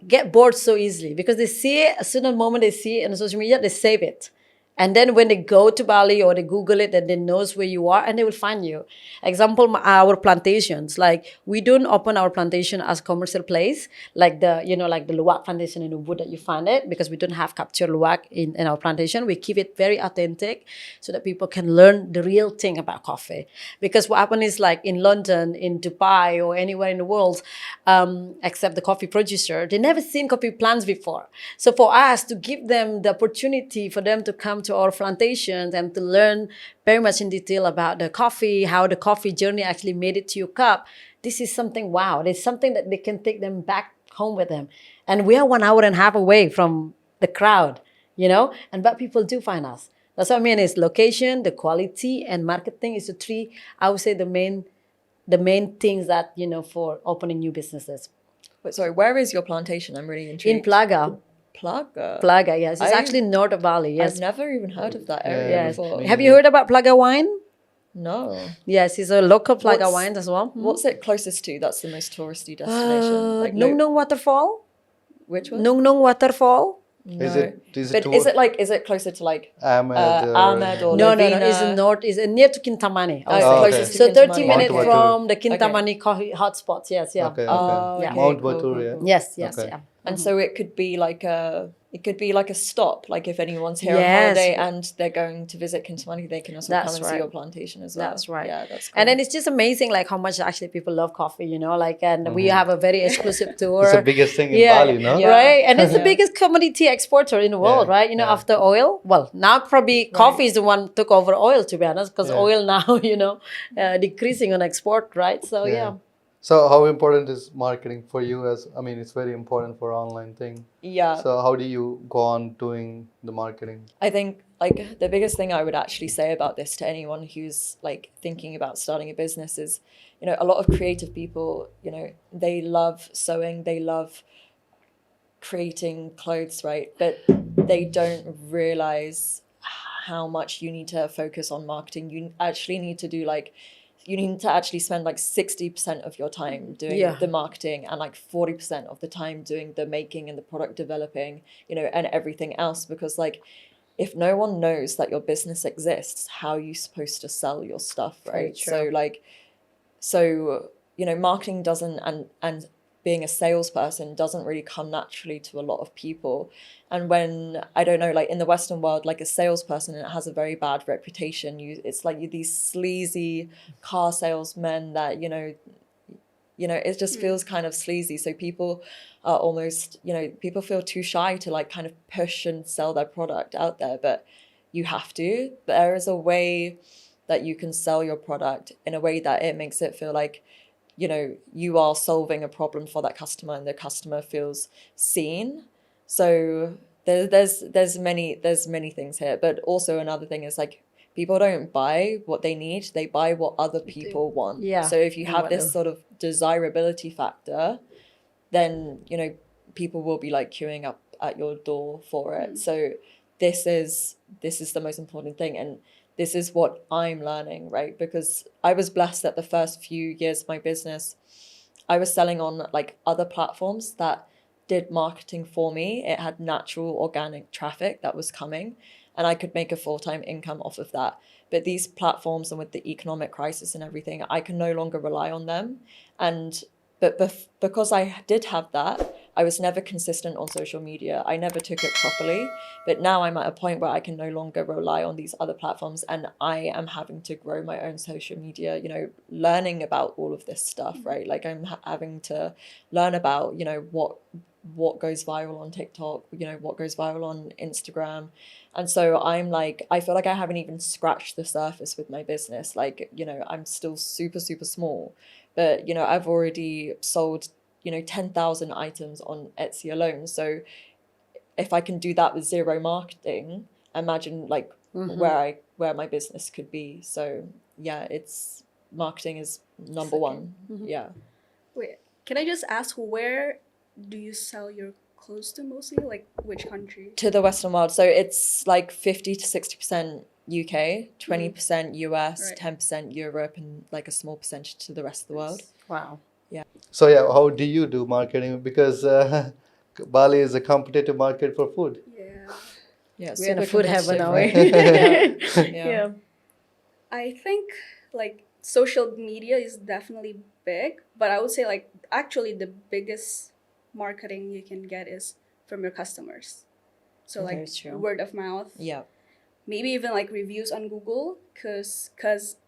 get bored so easily because they see it, a certain moment they see it on social media, they save it. And then when they go to Bali or they Google it, then they knows where you are and they will find you. Example, our plantations, like we don't open our plantation as commercial place, like the, you know, like the luwak plantation in Ubud that you find it, because we don't have capture luwak in our plantation. We keep it very authentic so that people can learn the real thing about coffee. Because what happens is like in London, in Dubai or anywhere in the world, except the coffee producer, they never seen coffee plants before. So for us to give them the opportunity for them to come to our plantations and to learn very much in detail about the coffee, how the coffee journey actually made it to your cup. This is something, wow, it's something that they can take them back home with them. And we are 1.5 hours away from the crowd, you know, but people do find us. That's what I mean is location, the quality and marketing is the three, I would say the main things that, you know, for opening new businesses. But sorry, where is your plantation? I'm really In intrigued. Plaga. Plaga. Yes. It's I- actually north of Bali, yes. I've never even heard of that Yeah, area Yes. before. Have you heard about Plaga wine? No. Yes, it's a local Plaga What's- wine as well. What's it closest to? That's the most touristy destination. Like, Nung Nung Waterfall? which one? Nung Nung Waterfall? Is it But is it closer to like Ahmed? Ahmed or No, Lovina? it's in north, it's near to Kintamani. I would Oh, say. closest to So 30 Kintamani. minutes Mount from the Batur. Kintamani coffee hotspots. Yes, yeah. Okay, Oh, okay. okay, Mount cool, Batur, cool, yeah. cool. Yes, Okay. yeah. And so it could be like a stop. Like if anyone's here on Yes. holiday and they're going to visit Kintamani, they can also That's come and see right. your plantation as well. That's right. Yeah, that's cool. And then it's just amazing like how much actually people love coffee, you know, like, and we have a very exclusive tour. It's the biggest thing in Yeah, Bali, no? Yeah. right? And it's the Yeah. biggest commodity exporter in the world, Yeah, right? You know, yeah. after oil. Well, now probably coffee is the one took over oil, to be honest, because Yeah. oil now, you know, decreasing on export, right? So yeah. So how important is marketing for you? It's very important for online thing. Yeah. So how do you go on doing the marketing? I think like the biggest thing I would actually say about this to anyone who's like thinking about starting a business is, you know, a lot of creative people, you know, they love sewing, they love creating clothes, right? But they don't realize how much you need to focus on marketing. You actually need to do like, you need to actually spend like 60% of your time doing Yeah. the marketing and like 40% of the time doing the making and the product developing, you know, and everything else. Because like, if no one knows that your business exists, how are you supposed to sell your stuff, Very right? true. So like, so, you know, marketing doesn't, and being a salesperson doesn't really come naturally to a lot of people. And when, I don't know, like in the Western world, like a salesperson, it has a very bad reputation. It's like these sleazy car salesmen that, it just feels kind of sleazy. So people are almost, people feel too shy to like kind of push and sell their product out there, but you have to. There is a way that you can sell your product in a way that it makes it feel like, you are solving a problem for that customer and the customer feels seen. So there's many things here. But also another thing is like, people don't buy what they need, they buy what other people want. Yeah. So if you And have what this else? sort of desirability factor, then, people will be like queuing up at your door for it. So this is the most important thing. And this is what I'm learning, right? Because I was blessed that the first few years of my business, I was selling on like other platforms that did marketing for me. It had natural organic traffic that was coming, and I could make a full-time income off of that. But these platforms, and with the economic crisis and everything, I can no longer rely on them. But because I did have that, I was never consistent on social media. I never took it properly. But now I'm at a point where I can no longer rely on these other platforms, and I am having to grow my own social media, learning about all of this stuff, right? Like I'm having to learn about, what goes viral on TikTok, what goes viral on Instagram. And so I'm like, I feel like I haven't even scratched the surface with my business. Like, I'm still super, super small, but, I've already sold, 10,000 items on Etsy alone. So if I can do that with zero marketing, imagine like where my business could be. So yeah, marketing is number one. Yeah. Wait, can I just ask, where do you sell your clothes to mostly? Like which country? To the Western world. So it's like 50 to 60% UK, 20% US, Right. 10% Europe, and like a small percentage to the rest of the world. Wow. So yeah, how do you do marketing? Because Bali is a competitive market for food. Yeah. Yeah, We're in a super food heaven, competitive, are we? right? Yeah. I think like social media is definitely big, but I would say like actually the biggest marketing you can get is from your customers. So like Very true. word of mouth, Yeah. maybe even like reviews on Google, cause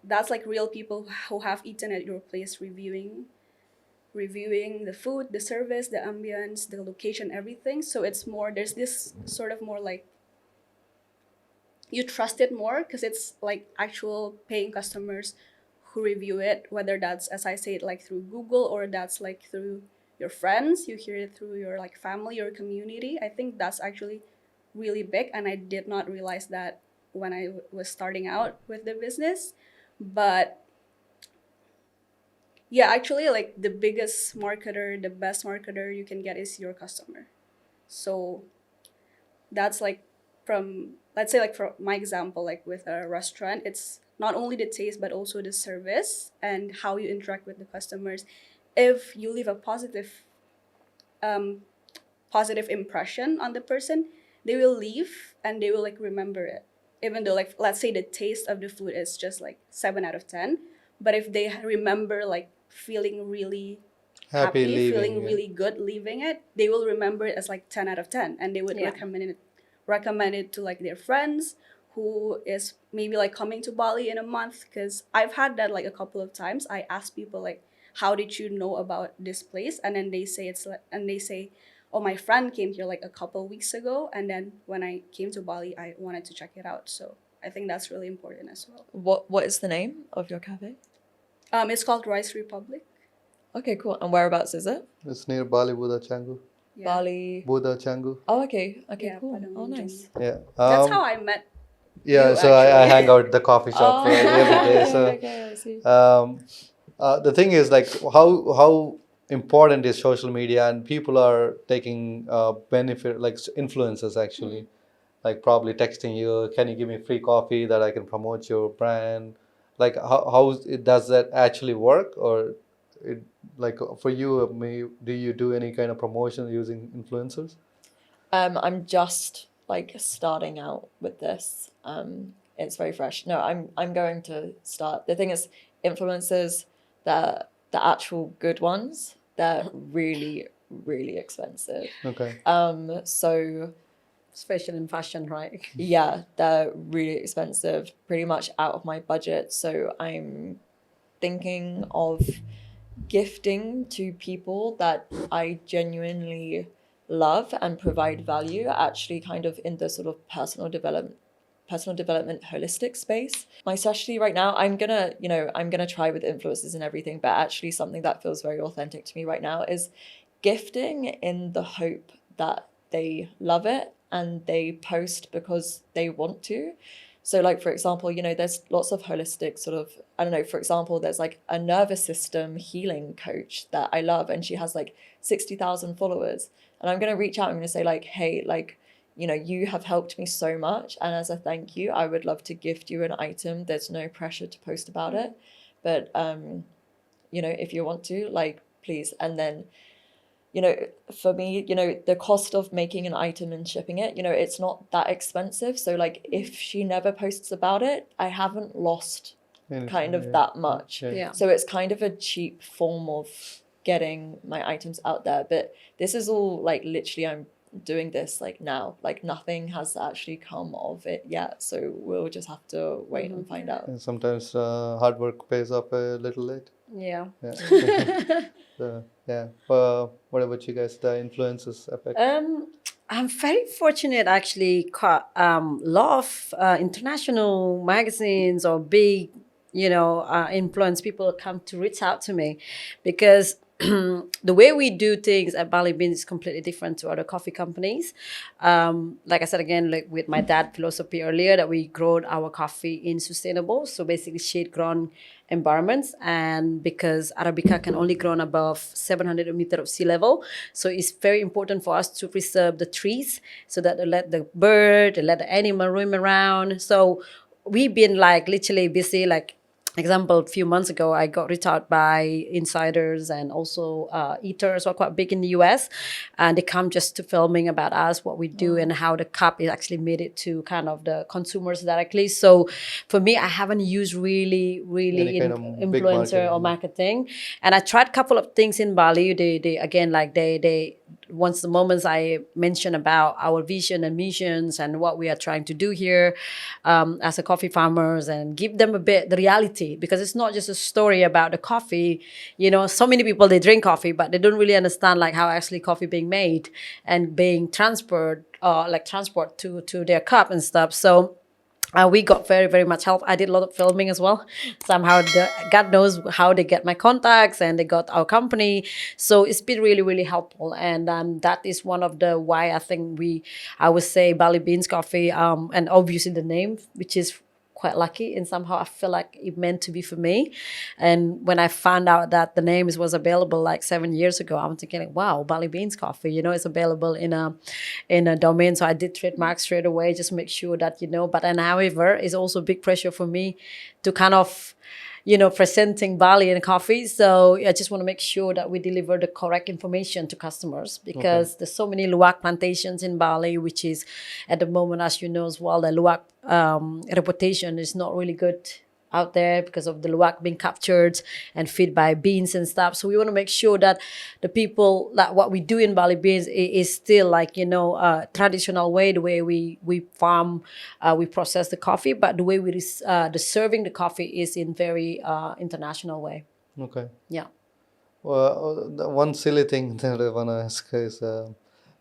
that's like real people who have eaten at your place reviewing the food, the service, the ambience, the location, everything. So it's more, there's this sort of more like you trust it more because it's like actual paying customers who review it, whether that's, as I say it, like through Google, or that's like through your friends, you hear it through your like family or community. I think that's actually really big, and I did not realize that when I was starting out with the business. But yeah, actually, like the biggest marketer, the best marketer you can get is your customer. So that's like, from, let's say like for my example, like with a restaurant, it's not only the taste but also the service and how you interact with the customers. If you leave a positive impression on the person, they will leave and they will like remember it, even though like, let's say the taste of the food is just like 7 out of 10, but if they remember like feeling really Happy leaving, feeling yeah. really good leaving it, they will remember it as like 10 out of 10, and they would Yeah. recommend it to like their friends who is maybe like coming to Bali in a month. Because I've had that like a couple of times. I ask people like, how did you know about this place? And then they say oh, my friend came here like a couple weeks ago, and then when I came to Bali, I wanted to check it out. So I think that's really important as well. What is the name of your cafe? It's called Rice Republic. Okay, cool. And whereabouts is it? It's near Bali, Buddha Canggu. Bali. Buddha Canggu. Oh, okay. Okay, Yeah, cool. Padang Oh, region. nice. Yeah. That's how I met. Yeah, you, so I actually. hang out at the coffee shop Oh, every day. okay, So okay, I see. the thing is, like, how important is social media, and people are taking benefit, like influencers actually, like probably texting you, can you give me free coffee that I can promote your brand? Like, does that actually work, or it, like for you, do you do any kind of promotion using influencers? I'm just like starting out with this. It's very fresh. No, I'm going to start. The thing is, influencers, the actual good ones, they're really, really expensive. Okay. So Especially in fashion, right? yeah, they're really expensive, pretty much out of my budget. So I'm thinking of gifting to people that I genuinely love and provide value, actually kind of in the sort of personal development holistic space. My specialty right now, I'm gonna try with influencers and everything, but actually something that feels very authentic to me right now is gifting in the hope that they love it and they post because they want to. So, like, for example, there's lots of holistic sort of, I don't know, for example, there's like a nervous system healing coach that I love, and she has like 60,000 followers. And I'm going to reach out, I'm going to say, like, hey, like, you have helped me so much. And as a thank you, I would love to gift you an item. There's no pressure to post about it. But, if you want to, like, please. And then, for me, the cost of making an item and shipping it, it's not that expensive. So like if she never posts about it, I haven't lost kind of that much. Yeah. So it's kind of a cheap form of getting my items out there. But this is all like literally I'm doing this like now. Like nothing has actually come of it yet. So we'll just have to wait and find out. And sometimes hard work pays off a little late. Yeah. Yeah. What about you guys? The influences effect. I'm very fortunate actually. Lot of international magazines or big, influence people come to reach out to me because the way we do things at Bali Beans is completely different to other coffee companies. Like I said again, like with my dad philosophy earlier, that we grow our coffee in sustainable, so basically shade grown environments. And because Arabica can only grow above 700 meters of sea level, so it's very important for us to preserve the trees so that they let the bird, they let the animal roam around. So we've been like literally busy, like example, a few months ago, I got reached out by insiders and also eaters who are quite big in the US. And they come just to filming about us, what we do, and how the cup is actually made it to kind of the consumers directly. So for me, I haven't used really Any kind of big influencer or marketing. And I tried a couple of things in Bali. They again, like they once the moments I mention about our vision and missions and what we are trying to do here as a coffee farmers, and give them a bit the reality, because it's not just a story about the coffee. So many people, they drink coffee, but they don't really understand like how actually coffee being made and being transport to their cup and stuff. So we got very, very much help. I did a lot of filming as well. Somehow, God knows how they get my contacts, and they got our company. So it's been really, really helpful. And that is one of the why I think I would say Bali Beans Coffee, and obviously the name, which is quite lucky, and somehow I feel like it meant to be for me. And when I found out that the name was available like 7 years ago, I'm thinking, like, wow, Bali Beans Coffee, it's available in a domain. So I did trademark straight away, just make sure that, but then however, it's also big pressure for me to kind of, presenting Bali and coffee. So I just want to make sure that we deliver the correct information to customers, because there's so many luwak plantations in Bali, which is at the moment, as you know as well, the luwak reputation is not really good out there because of the luwak being captured and fed by beans and stuff. So we want to make sure that the people, that what we do in Bali Beans is still like, traditional way, the way we farm, we process the coffee, but the way the serving the coffee is in very international way. Okay. Yeah. Well, the one silly thing that I want to ask is a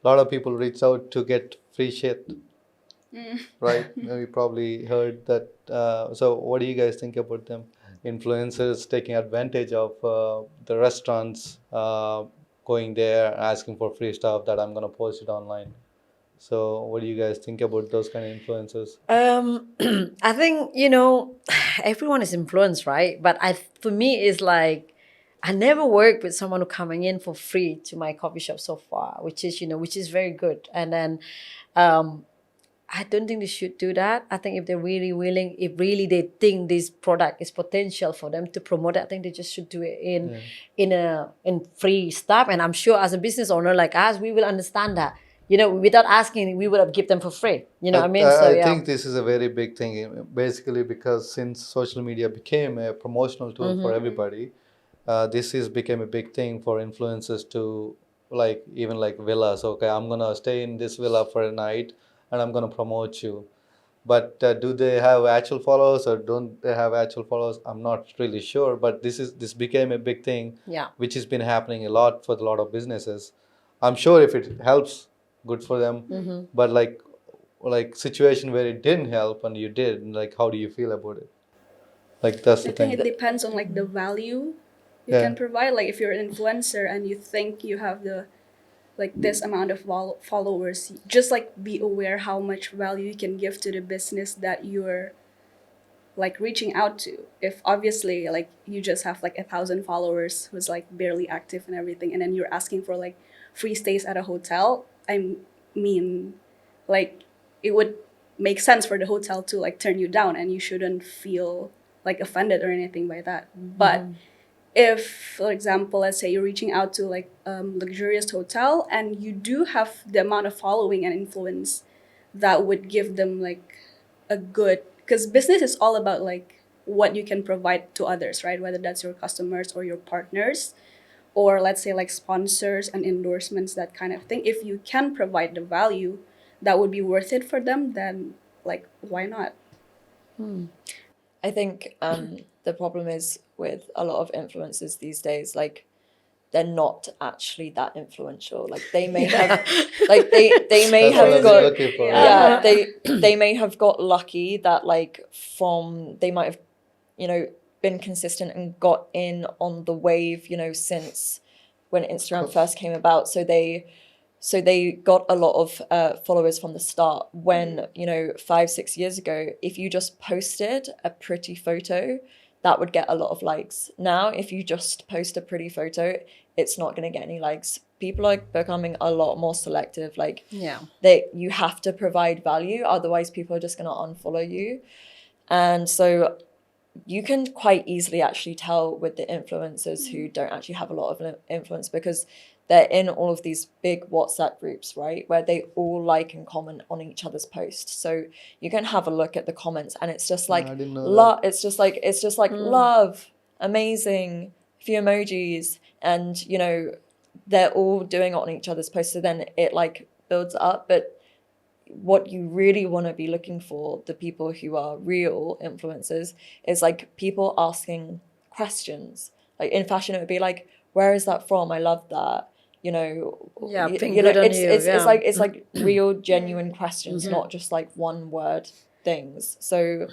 lot of people reach out to get free shit. Right? You probably heard that. So what do you guys think about them? influencers taking advantage of the restaurants, going there asking for free stuff that I'm gonna post it online. So what do you guys think about those kind of influencers? I think everyone is influenced, right? But for me, it's like I never worked with someone who coming in for free to my coffee shop so far, which is very good. And then I don't think they should do that. I think if they're really willing, if really they think this product is potential for them to promote it, I think they just should do it in free stuff. And I'm sure as a business owner like us, we will understand that. Without asking, we would have given them for free. You know what I mean? So I think this is a very big thing, basically, because since social media became a promotional tool for everybody, this is became a big thing for influencers to even like villas. Okay, I'm gonna stay in this villa for a night, and I'm gonna promote you. But do they have actual followers or don't they have actual followers? I'm not really sure. But this became a big thing, Yeah. which has been happening a lot for a lot of businesses. I'm sure if it helps, good for them. But like situation where it didn't help and you did, like how do you feel about it? Like that's the I think thing. it depends on like the value you Yeah. can provide. Like if you're an influencer and you think you have the like this amount of followers, just like be aware how much value you can give to the business that you're like reaching out to. If obviously like you just have like 1,000 followers who's like barely active and everything, and then you're asking for like free stays at a hotel, I mean, like it would make sense for the hotel to like turn you down, and you shouldn't feel like offended or anything by that. But if, for example, let's say you're reaching out to like luxurious hotel and you do have the amount of following and influence that would give them like a good, because business is all about like what you can provide to others, right? Whether that's your customers or your partners, or let's say like sponsors and endorsements, that kind of thing. If you can provide the value that would be worth it for them, then like why not? I think the problem is with a lot of influencers these days, like they're not actually that influential. Like they may have, like they may That's what I have was got, looking for. yeah, they may have got lucky that like they might have, been consistent and got in on the wave, since when Instagram first came about. So they got a lot of followers from the start. When 5-6 years ago, if you just posted a pretty photo, that would get a lot of likes. Now if you just post a pretty photo, it's not going to get any likes. People are becoming a lot more selective. Like Yeah. you have to provide value, otherwise people are just going to unfollow you. And so you can quite easily actually tell with the influencers who don't actually have a lot of influence, because they're in all of these big WhatsApp groups, right, where they all like and comment on each other's posts. So you can have a look at the comments, and it's just like I didn't know it's just like love, amazing, few emojis, and they're all doing it on each other's posts. So then it like builds up. But what you really want to be looking for, the people who are real influencers, is like people asking questions. Like in fashion, it would be like, where is that from? I love that. Yeah, being good on you, it's yeah. like real, genuine questions, not just like one word things. So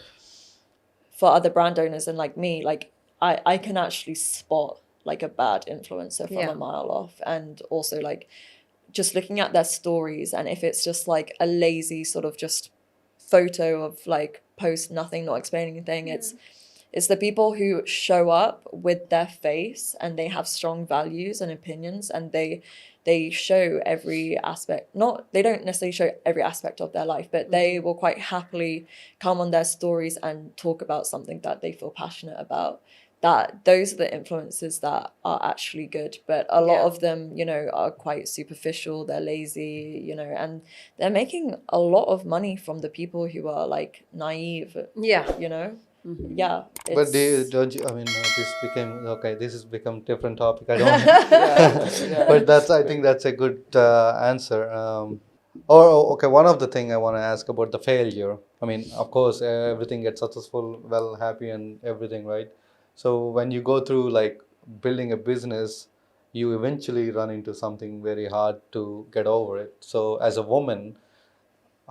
for other brand owners and like me, like I can actually spot like a bad influencer from Yeah. a mile off. And also like just looking at their stories, and if it's just like a lazy sort of just photo of like post nothing, not explaining anything, it's the people who show up with their face and they have strong values and opinions, and they show every aspect. They don't necessarily show every aspect of their life, but they will quite happily come on their stories and talk about something that they feel passionate about. Those are the influencers that are actually good. But a lot of them, are quite superficial, they're lazy, and they're making a lot of money from the people who are like naive, Yeah. Yeah. But don't you? I mean, this became okay. This has become different topic. I don't. But I think that's a good answer. Okay, one of the thing I want to ask about the failure. I mean, of course, everything gets successful, well, happy, and everything, right? So when you go through like building a business, you eventually run into something very hard to get over it. So as a woman,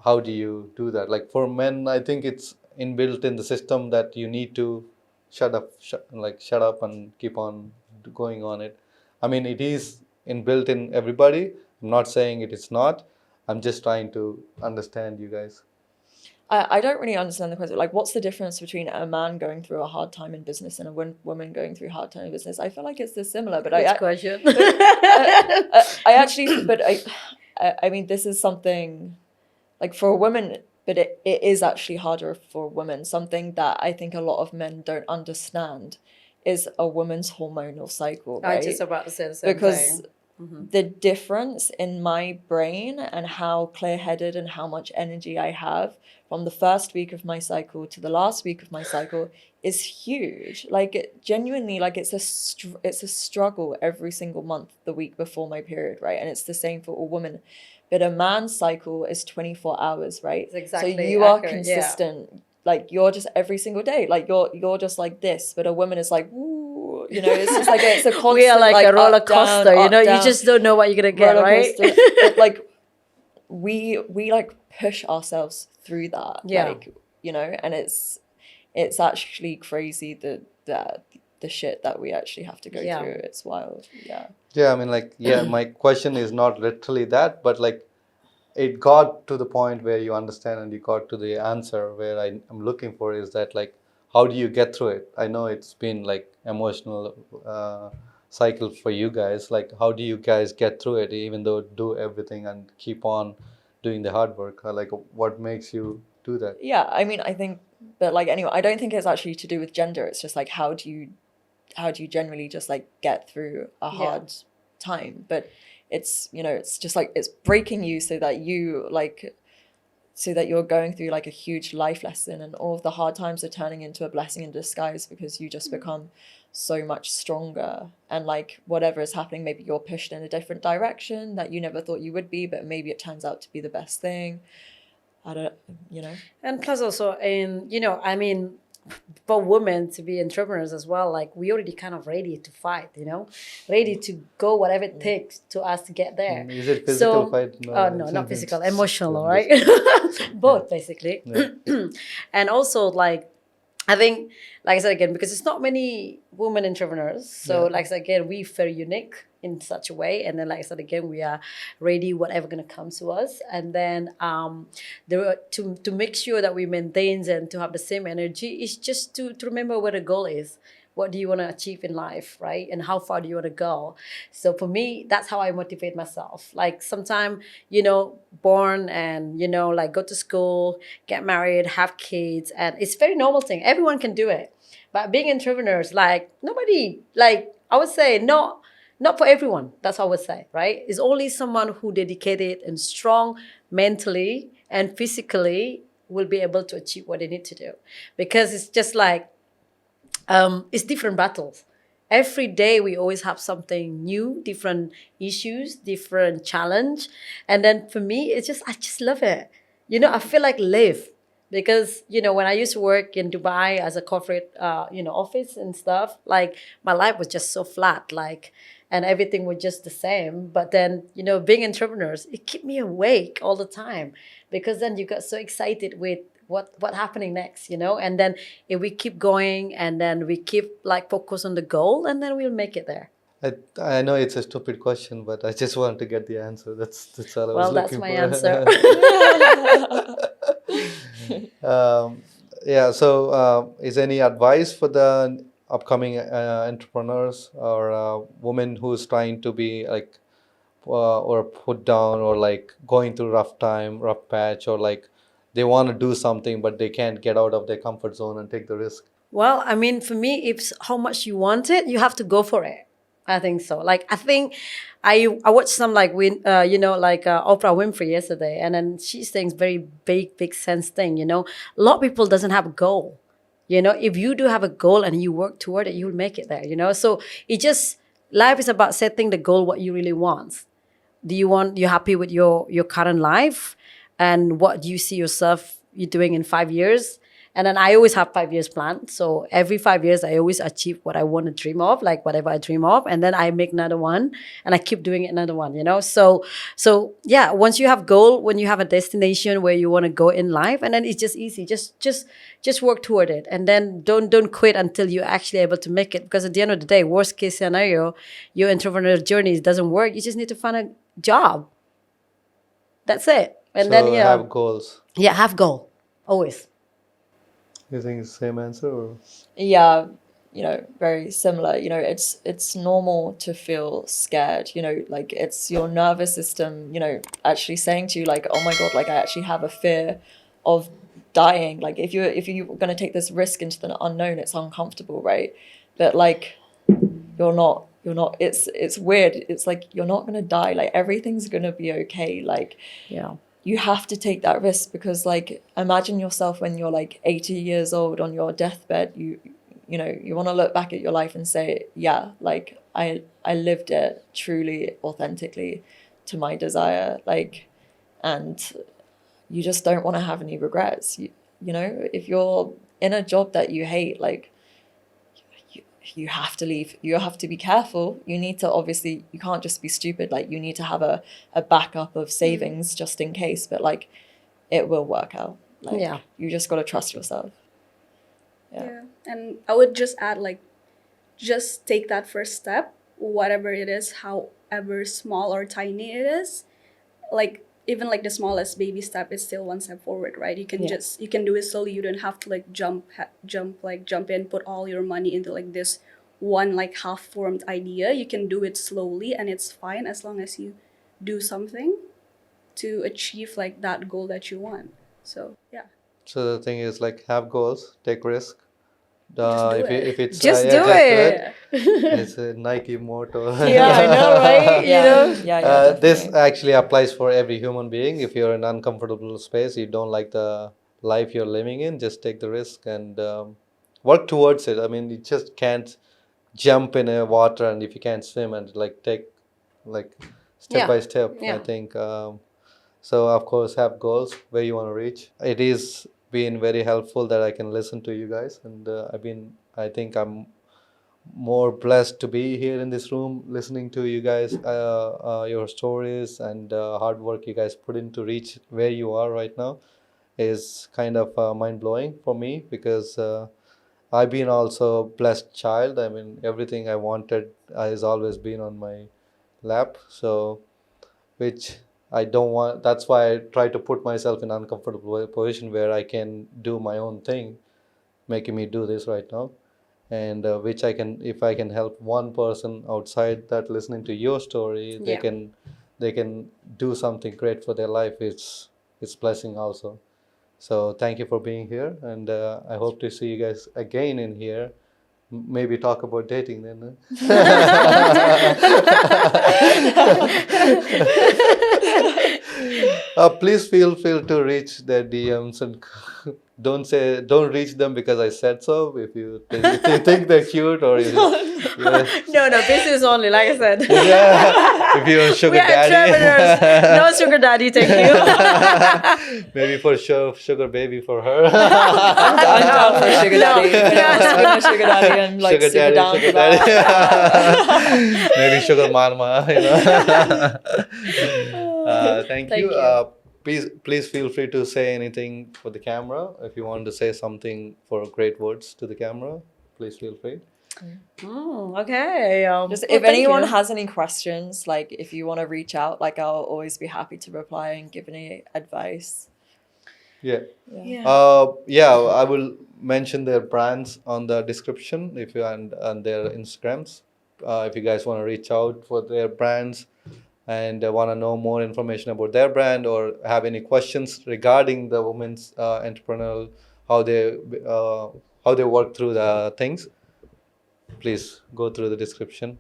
how do you do that? Like for men, I think it's inbuilt in the system that you need to shut up and keep on going on it. I mean, it is inbuilt in everybody. I'm not saying it is not. I'm just trying to understand you guys. I don't really understand the question. Like, what's the difference between a man going through a hard time in business and a woman going through a hard time in business? I feel like it's similar, but Good question. I actually, but I mean, this is something like for a woman, but it is actually harder for women. Something that I think a lot of men don't understand is a woman's hormonal cycle, I right? was just about to say the same Because thing. the difference in my brain and how clear-headed and how much energy I have from the first week of my cycle to the last week of my cycle is huge. Like genuinely, like it's a struggle every single month, the week before my period, right? And it's the same for a woman. But a man's cycle is 24 hours, right? It's exactly so you are accurate, consistent. Like you're just every single day. Like you're just like this. But a woman is like, woo, you know, it's just like it's a constant. We are like a roller up, down, coaster, you up, know. down. You just don't know what you're gonna get, Roller right? coaster. But, like we like push ourselves through that, Yeah. like, you know, and it's actually crazy the shit that we actually have to go Yeah. through. It's wild. Yeah, I mean, like, yeah, my question is not literally that, but like, it got to the point where you understand and you got to the answer where I'm looking for is that, like, how do you get through it? I know it's been like emotional cycle for you guys. Like, how do you guys get through it, even though do everything and keep on doing the hard work? Like, what makes you do that? Yeah, I mean, I think, but like anyway, I don't think it's actually to do with gender. It's just like how do you generally just like get through a hard time? But it's, you know, it's just like it's breaking you so that you're going through like a huge life lesson, and all of the hard times are turning into a blessing in disguise because you just become so much stronger. And like whatever is happening, maybe you're pushed in a different direction that you never thought you would be, but maybe it turns out to be the best thing. I don't, you know. And plus also, I mean, for women to be entrepreneurs as well, like we already kind of ready to fight, you know, ready to go whatever it takes to us to get there. Is it physical fight? No, not physical, emotional, all right? Both basically. Yeah. And also like, I think, like I said again, because it's not many women entrepreneurs. So like I said again, we're very unique in such a way. And then like I said again, we are ready, whatever gonna come to us. And then to make sure that we maintain and to have the same energy is just to remember what the goal is. What do you want to achieve in life, right? And how far do you want to go? So for me, that's how I motivate myself. Like sometimes, born and, like go to school, get married, have kids. And it's a very normal thing. Everyone can do it. But being entrepreneurs, like nobody, like I would say not for everyone. That's what I would say, right? It's only someone who dedicated and strong mentally and physically will be able to achieve what they need to do. Because it's just like, it's different battles. Every day we always have something new, different issues, different challenge. And then for me, I just love it. I feel like live. Because, when I used to work in Dubai as a corporate, office and stuff, like my life was just so flat, like, and everything was just the same. But then, being entrepreneurs, it kept me awake all the time because then you got so excited with what happening next, and then if we keep going and then we keep like focus on the goal and then we'll make it there. I know it's a stupid question, but I just want to get the answer. That's all I was looking for. Well, that's my answer. So is any advice for the upcoming entrepreneurs or women who's trying to be like or put down or like going through rough patch, or like they want to do something but they can't get out of their comfort zone and take the risk? Well, I mean, for me, it's how much you want it, you have to go for it. I think so. Like, I think I watched some like Oprah Winfrey yesterday, and then she's saying very big sense thing. A lot of people doesn't have a goal. If you do have a goal and you work toward it, you'll make it there. So life is about setting the goal what you really want. You're happy with your current life, and what do you see yourself you doing in 5 years? And then I always have 5 years plan. So every 5 years, I always achieve what I want to dream of, like whatever I dream of. And then I make another one and I keep doing another one, you know? So yeah, once you have goal, when you have a destination where you want to go in life, and then it's just easy. Just work toward it. And then don't quit until you're actually able to make it. Because at the end of the day, worst case scenario, your entrepreneurial journey doesn't work. You just need to find a job. That's it. And So then have goals. yeah, have goal. Always. You think it's the same answer? Or? Yeah, very similar. It's normal to feel scared. Like it's your nervous system, actually saying to you like, oh my God, like I actually have a fear of dying. Like if you're gonna take this risk into the unknown, it's uncomfortable, right? But like you're not it's weird. It's like you're not gonna die. Like everything's gonna be okay. Like Yeah. you have to take that risk because like imagine yourself when you're like 80 years old on your deathbed. You want to look back at your life and say, yeah, like I lived it truly authentically to my desire, like, and you just don't want to have any regrets. If you're in a job that you hate, like you have to leave. You have to be careful. You need to, obviously, you can't just be stupid. Like you need to have a backup of savings just in case, but like it will work out. Like Yeah. you just got to trust yourself. Yeah. And I would just add, like, just take that first step, whatever it is, however small or tiny it is. Like, even like the smallest baby step is still one step forward, right? You can Yeah. you can do it slowly. You don't have to like jump in, put all your money into like this one like half formed idea. You can do it slowly, and it's fine as long as you do something to achieve like that goal that you want. So yeah. So the thing is like have goals, take risk. Just do If it. it's Just yeah, do just it. It's a Nike motto. Yeah, I know, right? Yeah, You know? yeah, This definitely. actually applies for every human being. If you're in an uncomfortable space, you don't like the life you're living in, just take the risk and work towards it. I mean, you just can't jump in a water, and if you can't swim, and like take like step Yeah. by step. I Yeah. think so. Of course, have goals where you want to reach. It is been very helpful that I can listen to you guys, and I think I'm more blessed to be here in this room listening to you guys, your stories and hard work you guys put in to reach where you are right now is kind of mind-blowing for me because I've been also blessed child. I mean, everything I wanted has always been on my lap, so which I don't want. That's why I try to put myself in an uncomfortable position where I can do my own thing, making me do this right now, and which I can, if I can help one person outside that listening to your story, Yeah. they can do something great for their life. It's blessing also. So thank you for being here, and I hope to see you guys again in here. Maybe talk about dating then. Please feel free to reach their DMs and don't reach them because I said so. If you think they're cute or No, business only, like I said. if you're a sugar We are daddy, entrepreneurs. No sugar daddy, thank you. maybe for sure sugar baby for her. I'm down for a sugar daddy. If anyone wants to be my sugar daddy, I'm like super down for that. Maybe sugar mama, thank Thank you. you. Please feel free to say anything for the camera. If you want to say something for great words to the camera, please feel free. Okay. Just well, if thank anyone you. has any questions, like if you want to reach out, like I'll always be happy to reply and give any advice. Yeah. Yeah. I will mention their brands on the description if you and their Instagrams. If you guys want to reach out for their brands and want to know more information about their brand or have any questions regarding the women's entrepreneurial, how they work through the things, please go through the description,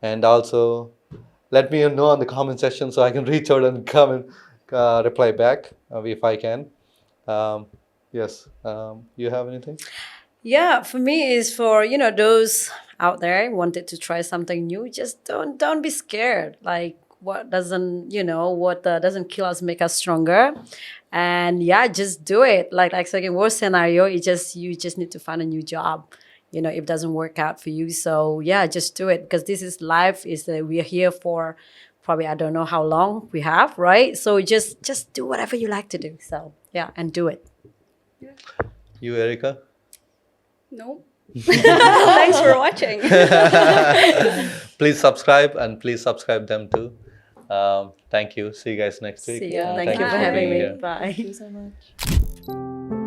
and also let me know in the comment section so I can reach out and come and reply back if I can. Yes. You have anything? Yeah, for me is for those out there wanted to try something new. Just don't be scared. Like what doesn't, doesn't kill us make us stronger. And yeah, just do it. Like second worst scenario, you just need to find a new job, if it doesn't work out for you. So yeah, just do it, because this is life. Is that we are here for probably, I don't know how long we have, right? So just do whatever you like to do. So yeah, and do it. You, Erica? No. Thanks for watching. Please subscribe, and please subscribe them too. Thank you. See you guys next week. See ya. And Thank you for being having me. here. Bye. Thank you so much.